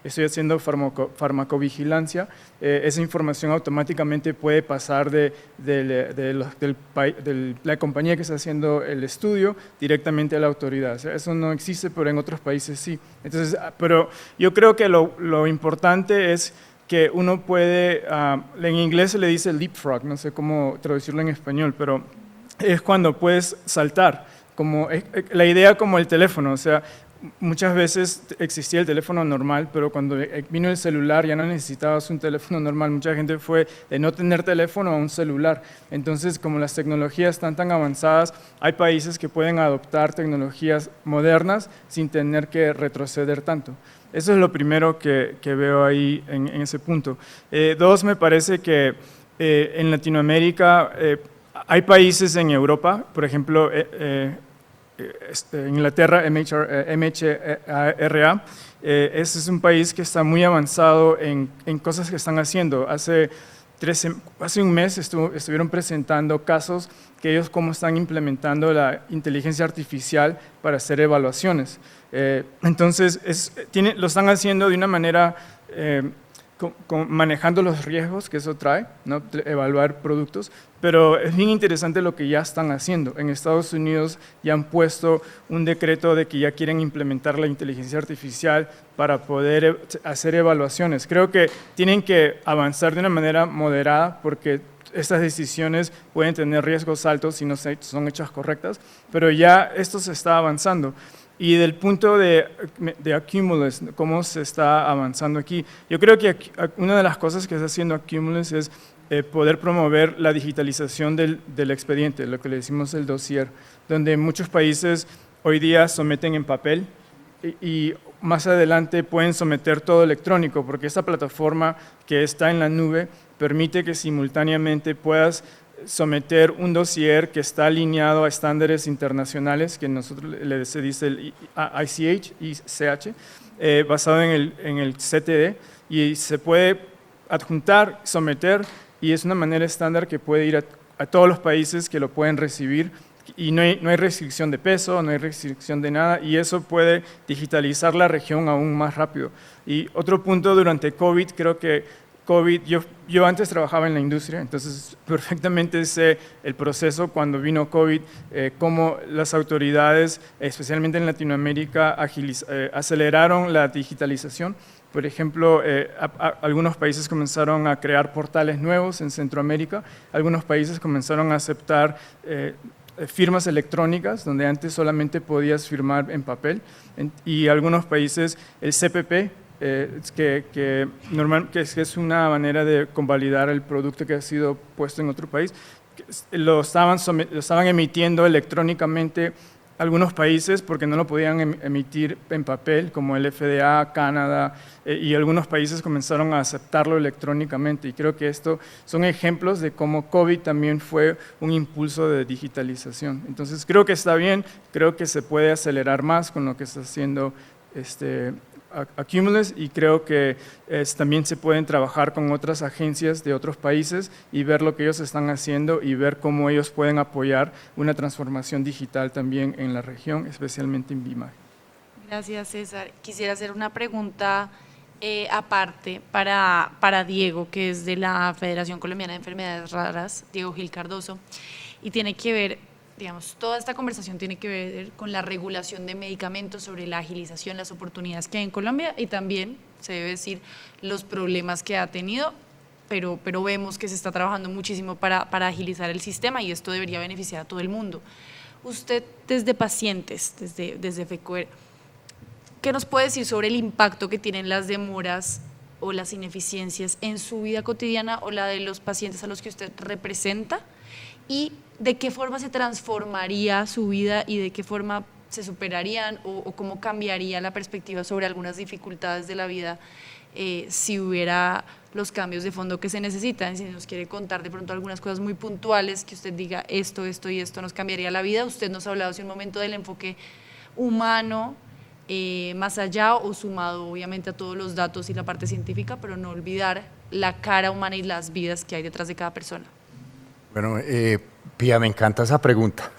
estoy haciendo farmacovigilancia, esa información automáticamente puede pasar de la compañía que está haciendo el estudio directamente a la autoridad. O sea, eso no existe, pero en otros países sí. Entonces, pero yo creo que lo importante es que uno puede, en inglés se le dice leapfrog, no sé cómo traducirlo en español, pero es cuando puedes saltar. La idea como el teléfono, o sea, muchas veces existía el teléfono normal, pero cuando vino el celular ya no necesitabas un teléfono normal. Mucha gente fue de no tener teléfono a un celular. Entonces, como las tecnologías están tan avanzadas, hay países que pueden adoptar tecnologías modernas sin tener que retroceder tanto. Eso es lo primero que veo ahí en ese punto. Dos, me parece que en Latinoamérica hay países en Europa, por ejemplo, Inglaterra, MHRA, ese es un país que está muy avanzado en cosas que están haciendo. Hace un mes estuvieron presentando casos que ellos cómo están implementando la inteligencia artificial para hacer evaluaciones. Entonces, lo están haciendo de una manera manejando los riesgos que eso trae, ¿no? Evaluar productos, pero es bien interesante lo que ya están haciendo. En Estados Unidos ya han puesto un decreto de que ya quieren implementar la inteligencia artificial para poder hacer evaluaciones. Creo que tienen que avanzar de una manera moderada porque estas decisiones pueden tener riesgos altos si no son hechas correctas, pero ya esto se está avanzando. Y del punto de Accumulus, cómo se está avanzando aquí, yo creo que una de las cosas que está haciendo Accumulus es poder promover la digitalización del expediente, lo que le decimos el dossier, donde muchos países hoy día someten en papel y más adelante pueden someter todo electrónico, porque esta plataforma que está en la nube permite que simultáneamente puedas someter un dossier que está alineado a estándares internacionales, que nosotros se dice el ICH, basado en el CTD, y se puede adjuntar, someter, y es una manera estándar que puede ir a todos los países que lo pueden recibir, y no hay restricción de peso, no hay restricción de nada, y eso puede digitalizar la región aún más rápido. Y otro punto, durante COVID, creo que yo antes trabajaba en la industria, entonces perfectamente sé el proceso cuando vino COVID, cómo las autoridades, especialmente en Latinoamérica, aceleraron la digitalización. Por ejemplo, algunos países comenzaron a crear portales nuevos en Centroamérica, algunos países comenzaron a aceptar firmas electrónicas, donde antes solamente podías firmar en papel, y algunos países el CPP, que es una manera de convalidar el producto que ha sido puesto en otro país, lo estaban emitiendo electrónicamente algunos países porque no lo podían emitir en papel, como el FDA, Canadá, y algunos países comenzaron a aceptarlo electrónicamente, y creo que estos son ejemplos de cómo COVID también fue un impulso de digitalización. Entonces creo que está bien, creo que se puede acelerar más con lo que está haciendo Accumulus, y creo que también se pueden trabajar con otras agencias de otros países y ver lo que ellos están haciendo y ver cómo ellos pueden apoyar una transformación digital también en la región, especialmente en BIMAG. Gracias, César. Quisiera hacer una pregunta aparte para Diego, que es de la Federación Colombiana de Enfermedades Raras, Diego Gil Cardoso, y tiene que ver, digamos, toda esta conversación tiene que ver con la regulación de medicamentos, sobre la agilización, las oportunidades que hay en Colombia, y también, se debe decir, los problemas que ha tenido, pero vemos que se está trabajando muchísimo para agilizar el sistema, y esto debería beneficiar a todo el mundo. Usted, desde pacientes, desde FECOER, ¿qué nos puede decir sobre el impacto que tienen las demoras o las ineficiencias en su vida cotidiana o la de los pacientes a los que usted representa? ¿Y de qué forma se transformaría su vida y de qué forma se superarían o cómo cambiaría la perspectiva sobre algunas dificultades de la vida si hubiera los cambios de fondo que se necesitan? Si nos quiere contar de pronto algunas cosas muy puntuales que usted diga esto y esto nos cambiaría la vida. Usted nos ha hablado hace un momento del enfoque humano, más allá o sumado obviamente a todos los datos y la parte científica, pero no olvidar la cara humana y las vidas que hay detrás de cada persona. Bueno, Pía, me encanta esa pregunta.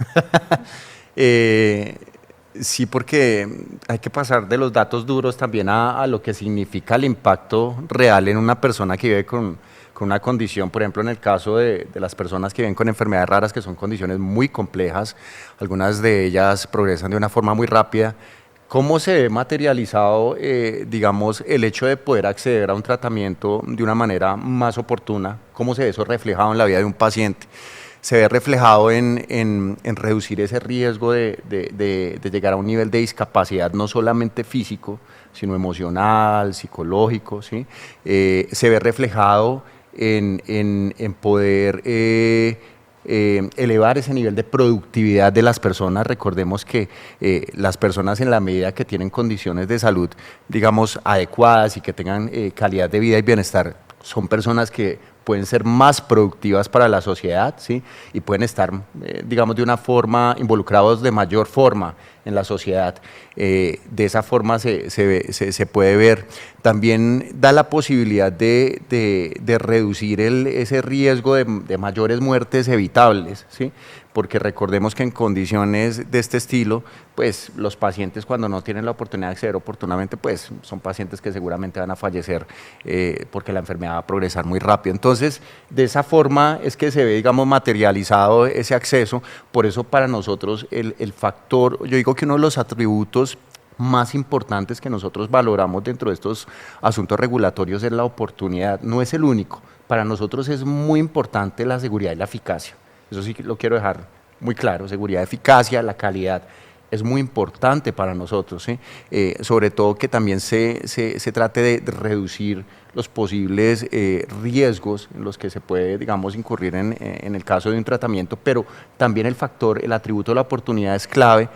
Sí, porque hay que pasar de los datos duros también a lo que significa el impacto real en una persona que vive con una condición. Por ejemplo, en el caso de las personas que viven con enfermedades raras, que son condiciones muy complejas, algunas de ellas progresan de una forma muy rápida. ¿Cómo se ve materializado, digamos, el hecho de poder acceder a un tratamiento de una manera más oportuna? ¿Cómo se ve eso reflejado en la vida de un paciente? Se ve reflejado en reducir ese riesgo de llegar a un nivel de discapacidad no solamente físico, sino emocional, psicológico, ¿sí? Se ve reflejado en poder elevar ese nivel de productividad de las personas. Recordemos que las personas, en la medida que tienen condiciones de salud, digamos, adecuadas y que tengan calidad de vida y bienestar, son personas que pueden ser más productivas para la sociedad, ¿sí? Y pueden estar, digamos, de una forma involucrados de mayor forma en la sociedad. De esa forma se puede ver. También da la posibilidad de reducir ese riesgo de mayores muertes evitables, ¿sí? Porque recordemos que en condiciones de este estilo, pues los pacientes cuando no tienen la oportunidad de acceder oportunamente, pues son pacientes que seguramente van a fallecer porque la enfermedad va a progresar muy rápido. Entonces, de esa forma es que se ve, digamos, materializado ese acceso. Por eso para nosotros el factor, yo digo que uno de los atributos más importantes que nosotros valoramos dentro de estos asuntos regulatorios es la oportunidad, no es el único. Para nosotros es muy importante la seguridad y la eficacia. Eso sí lo quiero dejar muy claro, seguridad, eficacia, la calidad, es muy importante para nosotros, ¿sí? Sobre todo que también se trate de reducir los posibles riesgos en los que se puede, digamos, incurrir en el caso de un tratamiento, pero también el atributo de la oportunidad es clave,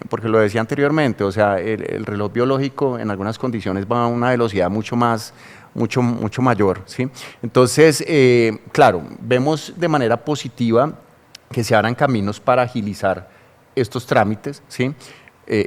porque lo decía anteriormente, o sea, el reloj biológico en algunas condiciones va a una velocidad mucho mayor, ¿sí? Entonces, claro, vemos de manera positiva que se abran caminos para agilizar estos trámites, ¿sí?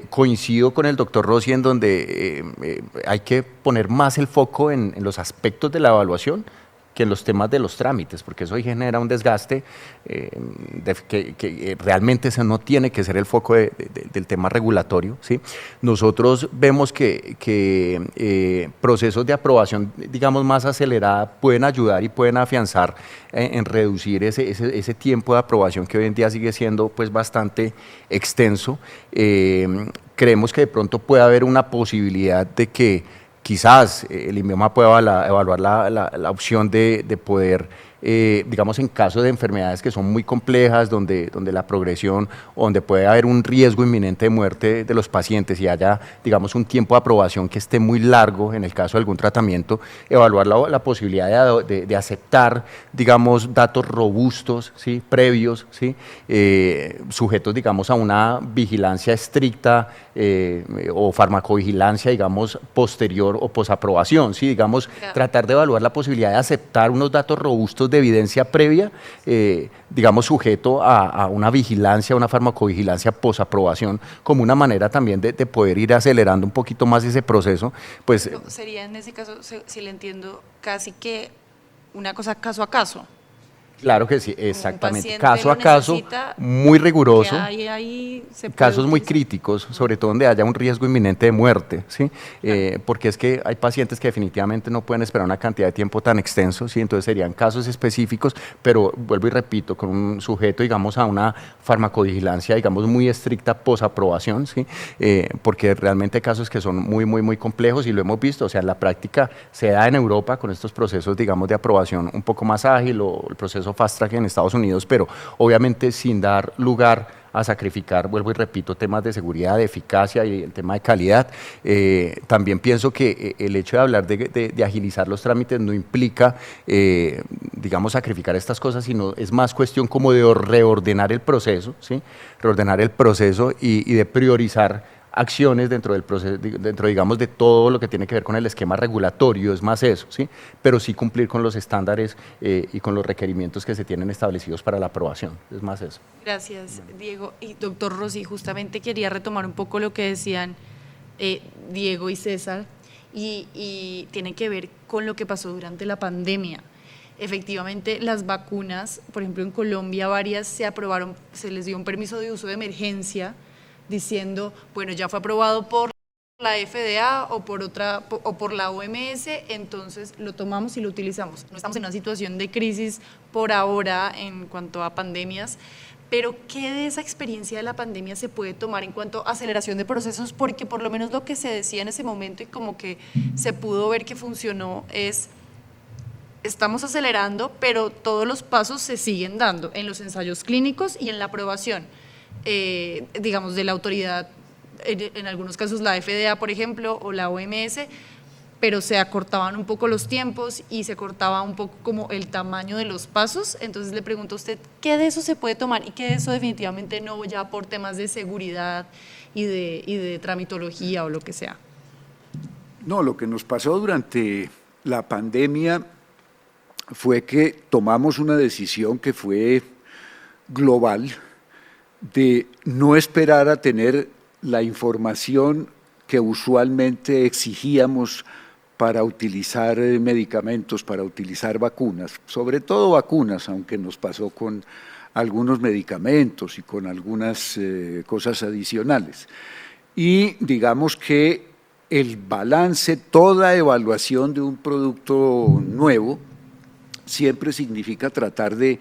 Coincido con el doctor Rossi en donde hay que poner más el foco en los aspectos de la evaluación que en los temas de los trámites, porque eso genera un desgaste que realmente ese no tiene que ser el foco del tema regulatorio, ¿sí? Nosotros vemos que procesos de aprobación, digamos, más acelerada pueden ayudar y pueden afianzar en reducir ese tiempo de aprobación que hoy en día sigue siendo pues bastante extenso. Creemos que de pronto puede haber una posibilidad de que quizás el INVIMA pueda evaluar la opción de poder, digamos, en caso de enfermedades que son muy complejas, donde la progresión, o donde puede haber un riesgo inminente de muerte de los pacientes y haya, digamos, un tiempo de aprobación que esté muy largo en el caso de algún tratamiento, evaluar la posibilidad de aceptar, digamos, datos robustos, ¿sí? Previos, ¿sí? Sujetos, digamos, a una vigilancia estricta o farmacovigilancia, digamos, posterior o posaprobación, ¿sí? Digamos, claro, tratar de evaluar la posibilidad de aceptar unos datos robustos de evidencia previa, digamos, sujeto a una vigilancia, una farmacovigilancia posaprobación, como una manera también de poder ir acelerando un poquito más ese proceso. Pues, sería en ese caso, si le entiendo, casi que una cosa caso a caso. Claro que sí, exactamente, caso a caso, muy riguroso, casos muy críticos, sobre todo donde haya un riesgo inminente de muerte, ¿sí? Porque es que hay pacientes que definitivamente no pueden esperar una cantidad de tiempo tan extenso, ¿sí? Entonces serían casos específicos, pero vuelvo y repito, con un sujeto, digamos, a una farmacovigilancia, digamos, muy estricta posaprobación, ¿sí? Porque realmente hay casos que son muy complejos y lo hemos visto, o sea, en la práctica se da en Europa con estos procesos, digamos, de aprobación un poco más ágil o el proceso fast track en Estados Unidos, pero obviamente sin dar lugar a sacrificar, vuelvo y repito, temas de seguridad, de eficacia y el tema de calidad. También pienso que el hecho de hablar de agilizar los trámites no implica, digamos, sacrificar estas cosas, sino es más cuestión como de reordenar el proceso, ¿sí? Reordenar el proceso y de priorizar acciones dentro del proceso, digamos, de todo lo que tiene que ver con el esquema regulatorio, es más eso, ¿sí? Pero sí cumplir con los estándares y con los requerimientos que se tienen establecidos para la aprobación, es más eso. Gracias, Diego. Y doctor Rossi, justamente quería retomar un poco lo que decían Diego y César, y tiene que ver con lo que pasó durante la pandemia. Efectivamente, las vacunas, por ejemplo, en Colombia varias se aprobaron, se les dio un permiso de uso de emergencia, diciendo, bueno, ya fue aprobado por la FDA o por la OMS, entonces lo tomamos y lo utilizamos. No estamos en una situación de crisis por ahora en cuanto a pandemias, pero ¿qué de esa experiencia de la pandemia se puede tomar en cuanto a aceleración de procesos? Porque por lo menos lo que se decía en ese momento y como que se pudo ver que funcionó es, estamos acelerando, pero todos los pasos se siguen dando en los ensayos clínicos y en la aprobación. Digamos, de la autoridad, en algunos casos la FDA, por ejemplo, o la OMS, pero se acortaban un poco los tiempos y se cortaba un poco como el tamaño de los pasos. Entonces le pregunto a usted, ¿qué de eso se puede tomar y qué de eso definitivamente no, ya por temas de seguridad y de tramitología o lo que sea? No, lo que nos pasó durante la pandemia fue que tomamos una decisión que fue global de no esperar a tener la información que usualmente exigíamos para utilizar medicamentos, para utilizar vacunas, sobre todo vacunas, aunque nos pasó con algunos medicamentos y con algunas cosas adicionales. Y digamos que el balance, toda evaluación de un producto nuevo, siempre significa tratar de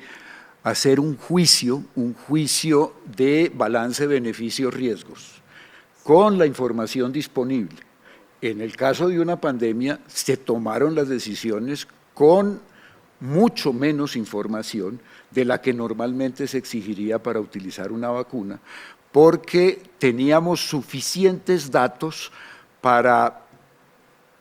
hacer un juicio de balance beneficios-riesgos, con la información disponible. En el caso de una pandemia, se tomaron las decisiones con mucho menos información de la que normalmente se exigiría para utilizar una vacuna, porque teníamos suficientes datos para,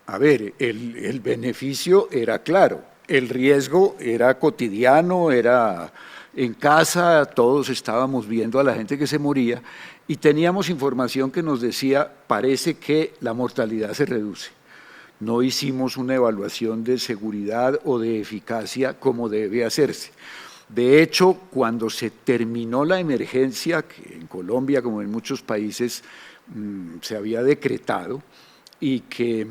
a ver, el beneficio era claro, el riesgo era cotidiano, era en casa, todos estábamos viendo a la gente que se moría y teníamos información que nos decía, parece que la mortalidad se reduce. No hicimos una evaluación de seguridad o de eficacia como debe hacerse. De hecho, cuando se terminó la emergencia, que en Colombia como en muchos países se había decretado y que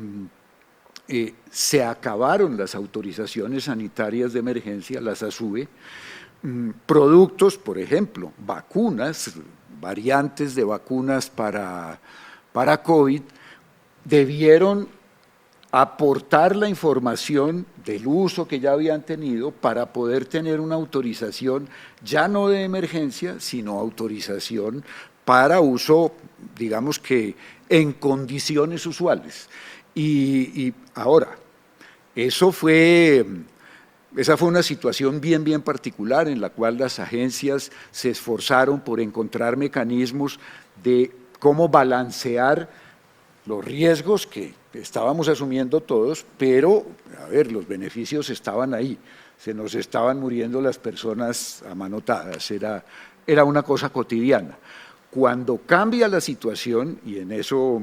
se acabaron las autorizaciones sanitarias de emergencia, las ASUBE, productos, por ejemplo, vacunas, variantes de vacunas para COVID, debieron aportar la información del uso que ya habían tenido para poder tener una autorización ya no de emergencia, sino autorización para uso, digamos que en condiciones usuales. Y ahora, esa fue una situación bien particular en la cual las agencias se esforzaron por encontrar mecanismos de cómo balancear los riesgos que estábamos asumiendo todos, pero, a ver, los beneficios estaban ahí, se nos estaban muriendo las personas amanotadas, era una cosa cotidiana. Cuando cambia la situación, y en eso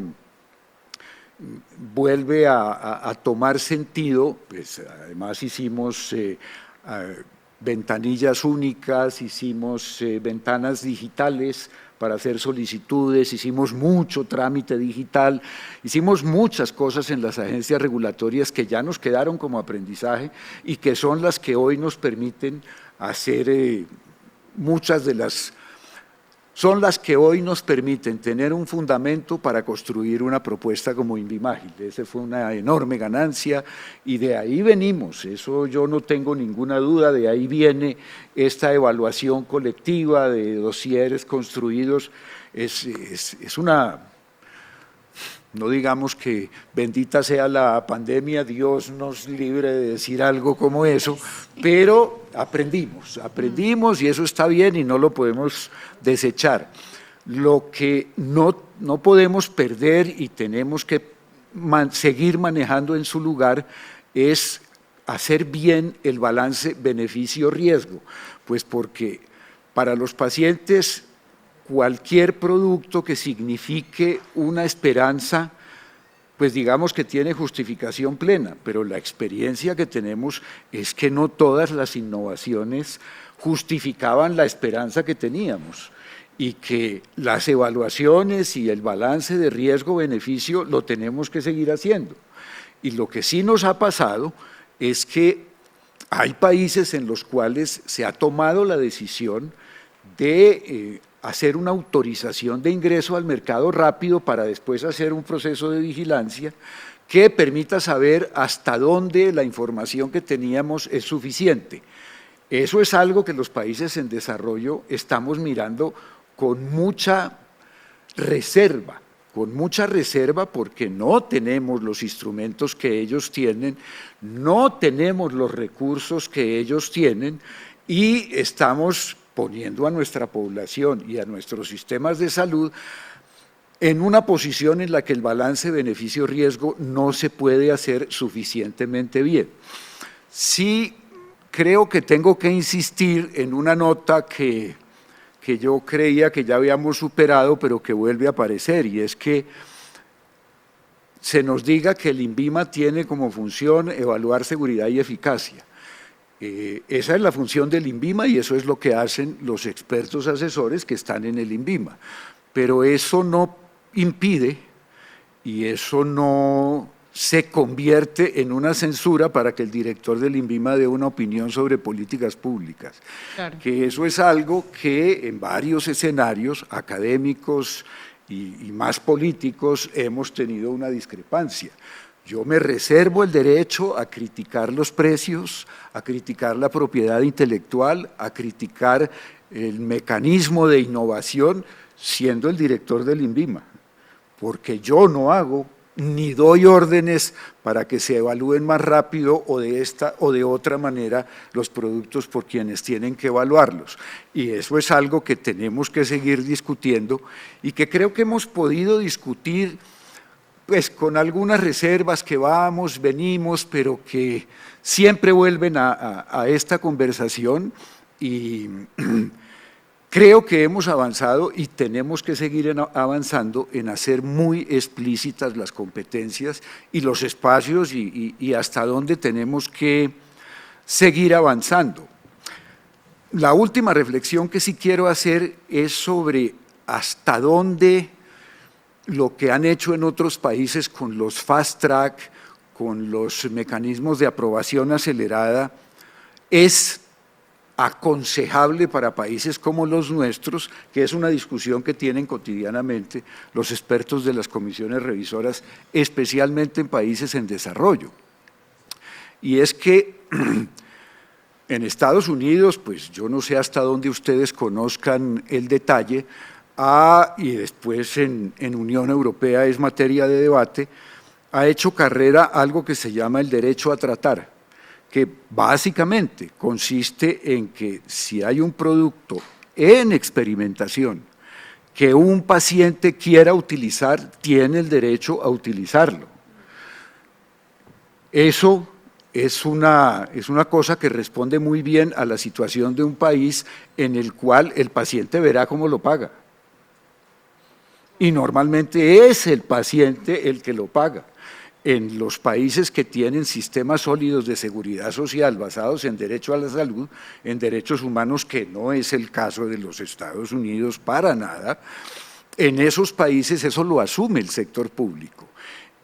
vuelve a tomar sentido, pues además hicimos ventanillas únicas, hicimos ventanas digitales para hacer solicitudes, hicimos mucho trámite digital, hicimos muchas cosas en las agencias regulatorias que ya nos quedaron como aprendizaje y que son las que hoy nos permiten hacer son las que hoy nos permiten tener un fundamento para construir una propuesta como Invimágil. Esa fue una enorme ganancia y de ahí venimos, eso yo no tengo ninguna duda, de ahí viene esta evaluación colectiva de dosieres construidos, es una, no digamos que bendita sea la pandemia, Dios nos libre de decir algo como eso, pero aprendimos y eso está bien y no lo podemos desechar. Lo que no podemos perder y tenemos que seguir manejando en su lugar es hacer bien el balance beneficio-riesgo, pues porque para los pacientes cualquier producto que signifique una esperanza, pues digamos que tiene justificación plena, pero la experiencia que tenemos es que no todas las innovaciones justificaban la esperanza que teníamos y que las evaluaciones y el balance de riesgo-beneficio lo tenemos que seguir haciendo. Y lo que sí nos ha pasado es que hay países en los cuales se ha tomado la decisión de hacer una autorización de ingreso al mercado rápido para después hacer un proceso de vigilancia que permita saber hasta dónde la información que teníamos es suficiente. Eso es algo que los países en desarrollo estamos mirando con mucha reserva porque no tenemos los instrumentos que ellos tienen, no tenemos los recursos que ellos tienen y estamos poniendo a nuestra población y a nuestros sistemas de salud en una posición en la que el balance beneficio-riesgo no se puede hacer suficientemente bien. Sí creo que tengo que insistir en una nota que yo creía que ya habíamos superado, pero que vuelve a aparecer, y es que se nos diga que el INVIMA tiene como función evaluar seguridad y eficacia. Esa es la función del INVIMA y eso es lo que hacen los expertos asesores que están en el INVIMA. Pero eso no impide y eso no se convierte en una censura para que el director del INVIMA dé una opinión sobre políticas públicas. Claro. Que eso es algo que en varios escenarios académicos y más políticos hemos tenido una discrepancia. Yo me reservo el derecho a criticar los precios, a criticar la propiedad intelectual, a criticar el mecanismo de innovación siendo el director del INVIMA, porque yo no hago ni doy órdenes para que se evalúen más rápido o de esta o de otra manera los productos por quienes tienen que evaluarlos. Y eso es algo que tenemos que seguir discutiendo y que creo que hemos podido discutir pues con algunas reservas que vamos, venimos, pero que siempre vuelven a esta conversación y creo que hemos avanzado y tenemos que seguir avanzando en hacer muy explícitas las competencias y los espacios y hasta dónde tenemos que seguir avanzando. La última reflexión que sí quiero hacer es sobre hasta dónde lo que han hecho en otros países con los fast track, con los mecanismos de aprobación acelerada, es aconsejable para países como los nuestros, que es una discusión que tienen cotidianamente los expertos de las comisiones revisoras, especialmente en países en desarrollo. Y es que en Estados Unidos, pues yo no sé hasta dónde ustedes conozcan el detalle, y después en Unión Europea es materia de debate, ha hecho carrera algo que se llama el derecho a tratar, que básicamente consiste en que si hay un producto en experimentación que un paciente quiera utilizar, tiene el derecho a utilizarlo. Eso es una cosa que responde muy bien a la situación de un país en el cual el paciente verá cómo lo paga. Y normalmente es el paciente el que lo paga. En los países que tienen sistemas sólidos de seguridad social basados en derecho a la salud, en derechos humanos, que no es el caso de los Estados Unidos para nada, en esos países eso lo asume el sector público.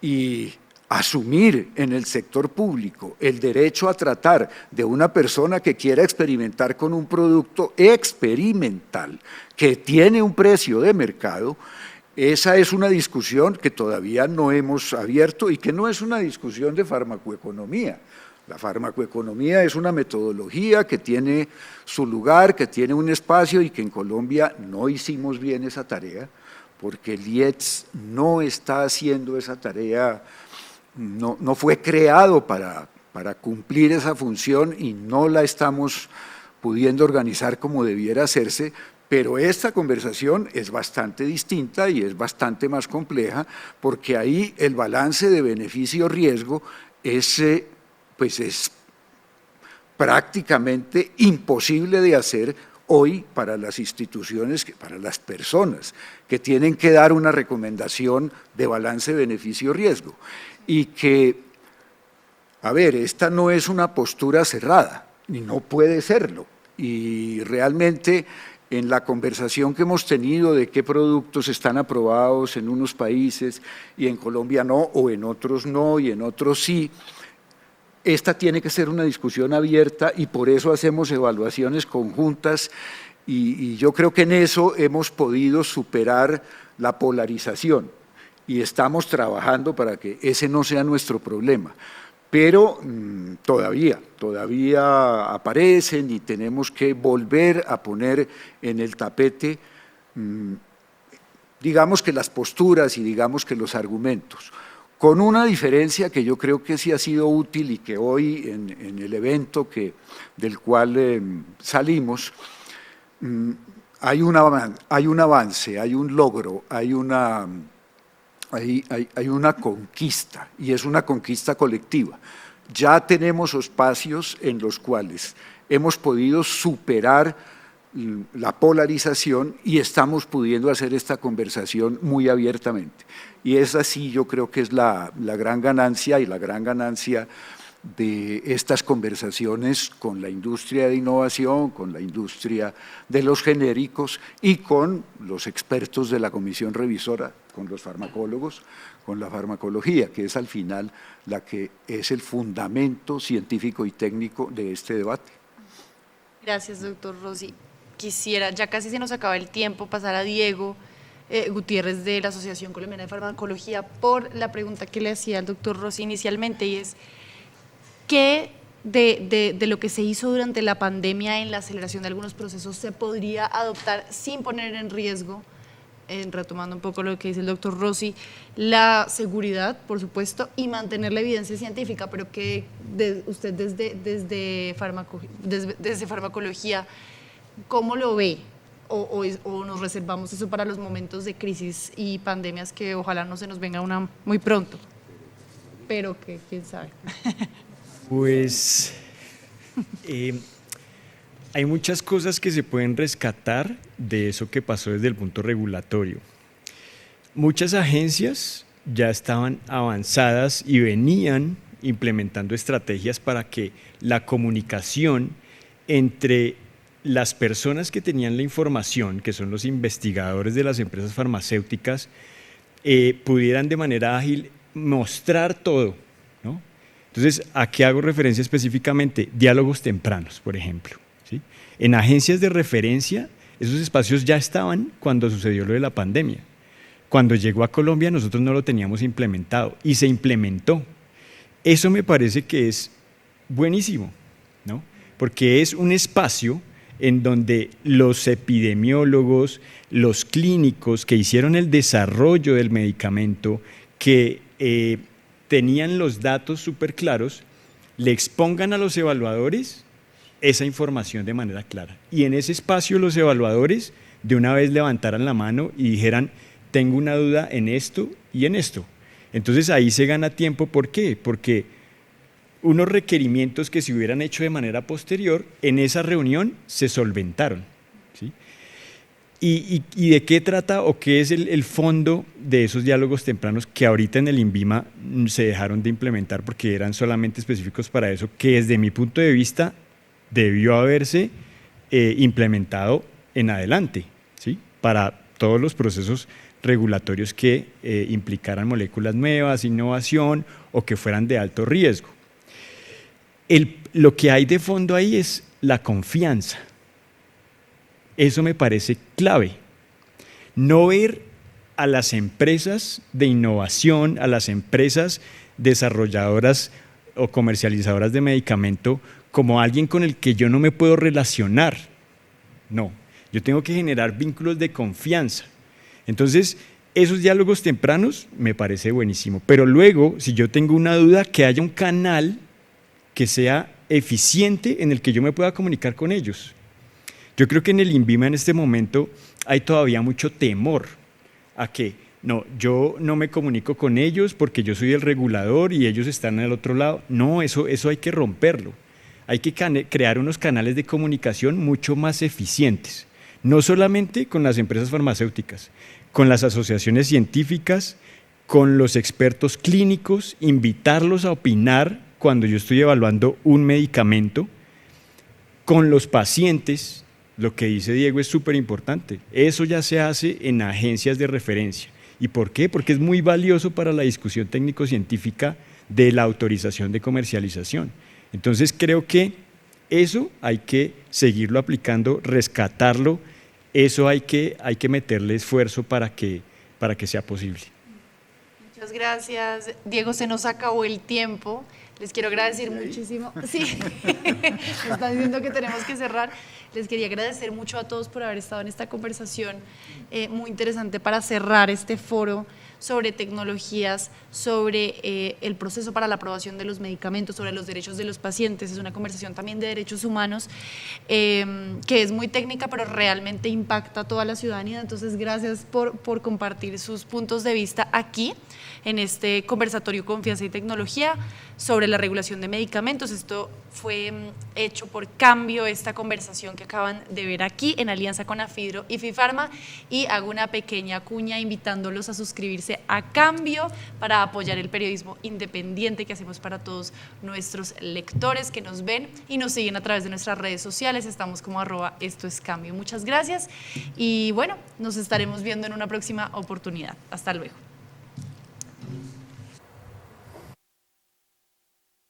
Y asumir en el sector público el derecho a tratar de una persona que quiera experimentar con un producto experimental que tiene un precio de mercado, esa es una discusión que todavía no hemos abierto y que no es una discusión de farmacoeconomía. La farmacoeconomía es una metodología que tiene su lugar, que tiene un espacio y que en Colombia no hicimos bien esa tarea, porque el IETS no está haciendo esa tarea, no fue creado para cumplir esa función y no la estamos pudiendo organizar como debiera hacerse. Pero esta conversación es bastante distinta y es bastante más compleja porque ahí el balance de beneficio-riesgo es prácticamente imposible de hacer hoy para las instituciones, para las personas que tienen que dar una recomendación de balance beneficio-riesgo. Y que, a ver, esta no es una postura cerrada, y no puede serlo. Y realmente en la conversación que hemos tenido de qué productos están aprobados en unos países y en Colombia no, o en otros no y en otros sí, esta tiene que ser una discusión abierta y por eso hacemos evaluaciones conjuntas y yo creo que en eso hemos podido superar la polarización y estamos trabajando para que ese no sea nuestro problema. Pero todavía aparecen y tenemos que volver a poner en el tapete, digamos que las posturas y digamos que los argumentos, con una diferencia que yo creo que sí ha sido útil y que hoy en el evento del cual salimos, hay un avance, hay un logro, hay una conquista y es una conquista colectiva. Ya tenemos espacios en los cuales hemos podido superar la polarización y estamos pudiendo hacer esta conversación muy abiertamente. Y esa sí yo creo que es la gran ganancia y la gran ganancia de estas conversaciones con la industria de innovación, con la industria de los genéricos y con los expertos de la comisión revisora, con los farmacólogos, con la farmacología, que es al final la que es el fundamento científico y técnico de este debate. Gracias, doctor Rossi. Quisiera, ya casi se nos acaba el tiempo, pasar a Diego Gutiérrez de la Asociación Colombiana de Farmacología por la pregunta que le hacía al doctor Rossi inicialmente, y es ¿qué de lo que se hizo durante la pandemia en la aceleración de algunos procesos se podría adoptar sin poner en riesgo, retomando un poco lo que dice el doctor Rossi, la seguridad, por supuesto, y mantener la evidencia científica, pero que usted desde farmacología, ¿cómo lo ve? O nos reservamos eso para los momentos de crisis y pandemias que ojalá no se nos venga una muy pronto, pero que quién sabe. Pues hay muchas cosas que se pueden rescatar de eso que pasó desde el punto regulatorio. Muchas agencias ya estaban avanzadas y venían implementando estrategias para que la comunicación entre las personas que tenían la información, que son los investigadores de las empresas farmacéuticas, pudieran de manera ágil mostrar todo, ¿no? Entonces, ¿a qué hago referencia específicamente? Diálogos tempranos, por ejemplo, ¿sí? En agencias de referencia, esos espacios ya estaban cuando sucedió lo de la pandemia. Cuando llegó a Colombia, nosotros no lo teníamos implementado y se implementó. Eso me parece que es buenísimo, ¿no? Porque es un espacio en donde los epidemiólogos, los clínicos que hicieron el desarrollo del medicamento, que tenían los datos súper claros, le expongan a los evaluadores esa información de manera clara. Y en ese espacio los evaluadores de una vez levantaran la mano y dijeran, tengo una duda en esto y en esto. Entonces ahí se gana tiempo. ¿Por qué? Porque unos requerimientos que se hubieran hecho de manera posterior, en esa reunión se solventaron, ¿sí? ¿Y de qué trata o qué es el fondo de esos diálogos tempranos que ahorita en el INVIMA se dejaron de implementar porque eran solamente específicos para eso, que desde mi punto de vista debió haberse implementado en adelante, ¿sí? Para todos los procesos regulatorios que implicaran moléculas nuevas, innovación o que fueran de alto riesgo. Lo que hay de fondo ahí es la confianza. Eso me parece clave. No ver a las empresas de innovación, a las empresas desarrolladoras o comercializadoras de medicamento como alguien con el que yo no me puedo relacionar. No, yo tengo que generar vínculos de confianza. Entonces, esos diálogos tempranos me parece buenísimo. Pero luego, si yo tengo una duda, que haya un canal que sea eficiente en el que yo me pueda comunicar con ellos. Yo creo que en el INVIMA en este momento hay todavía mucho temor a que no, yo no me comunico con ellos porque yo soy el regulador y ellos están al otro lado. No, eso hay que romperlo. Hay que crear unos canales de comunicación mucho más eficientes, no solamente con las empresas farmacéuticas, con las asociaciones científicas, con los expertos clínicos, invitarlos a opinar cuando yo estoy evaluando un medicamento, con los pacientes. Lo que dice Diego es súper importante. Eso ya se hace en agencias de referencia. ¿Y por qué? Porque es muy valioso para la discusión técnico-científica de la autorización de comercialización. Entonces creo que eso hay que seguirlo aplicando, rescatarlo, eso hay que meterle esfuerzo para que sea posible. Muchas gracias. Diego, se nos acabó el tiempo. Les quiero agradecer muchísimo. Sí, me están diciendo que tenemos que cerrar. Les quería agradecer mucho a todos por haber estado en esta conversación muy interesante para cerrar este foro sobre tecnologías, sobre el proceso para la aprobación de los medicamentos, sobre los derechos de los pacientes. Es una conversación también de derechos humanos que es muy técnica, pero realmente impacta a toda la ciudadanía. Entonces, gracias por compartir sus puntos de vista aquí en este conversatorio Confianza y Tecnología sobre la regulación de medicamentos. Esto fue hecho por Cambio, esta conversación que acaban de ver aquí en alianza con AFIDRO y FIFARMA, y hago una pequeña cuña invitándolos a suscribirse suscribirse a Cambio para apoyar el periodismo independiente que hacemos para todos nuestros lectores que nos ven y nos siguen a través de nuestras redes sociales. Estamos como @estoescambio. Muchas gracias y bueno, nos estaremos viendo en una próxima oportunidad. Hasta luego.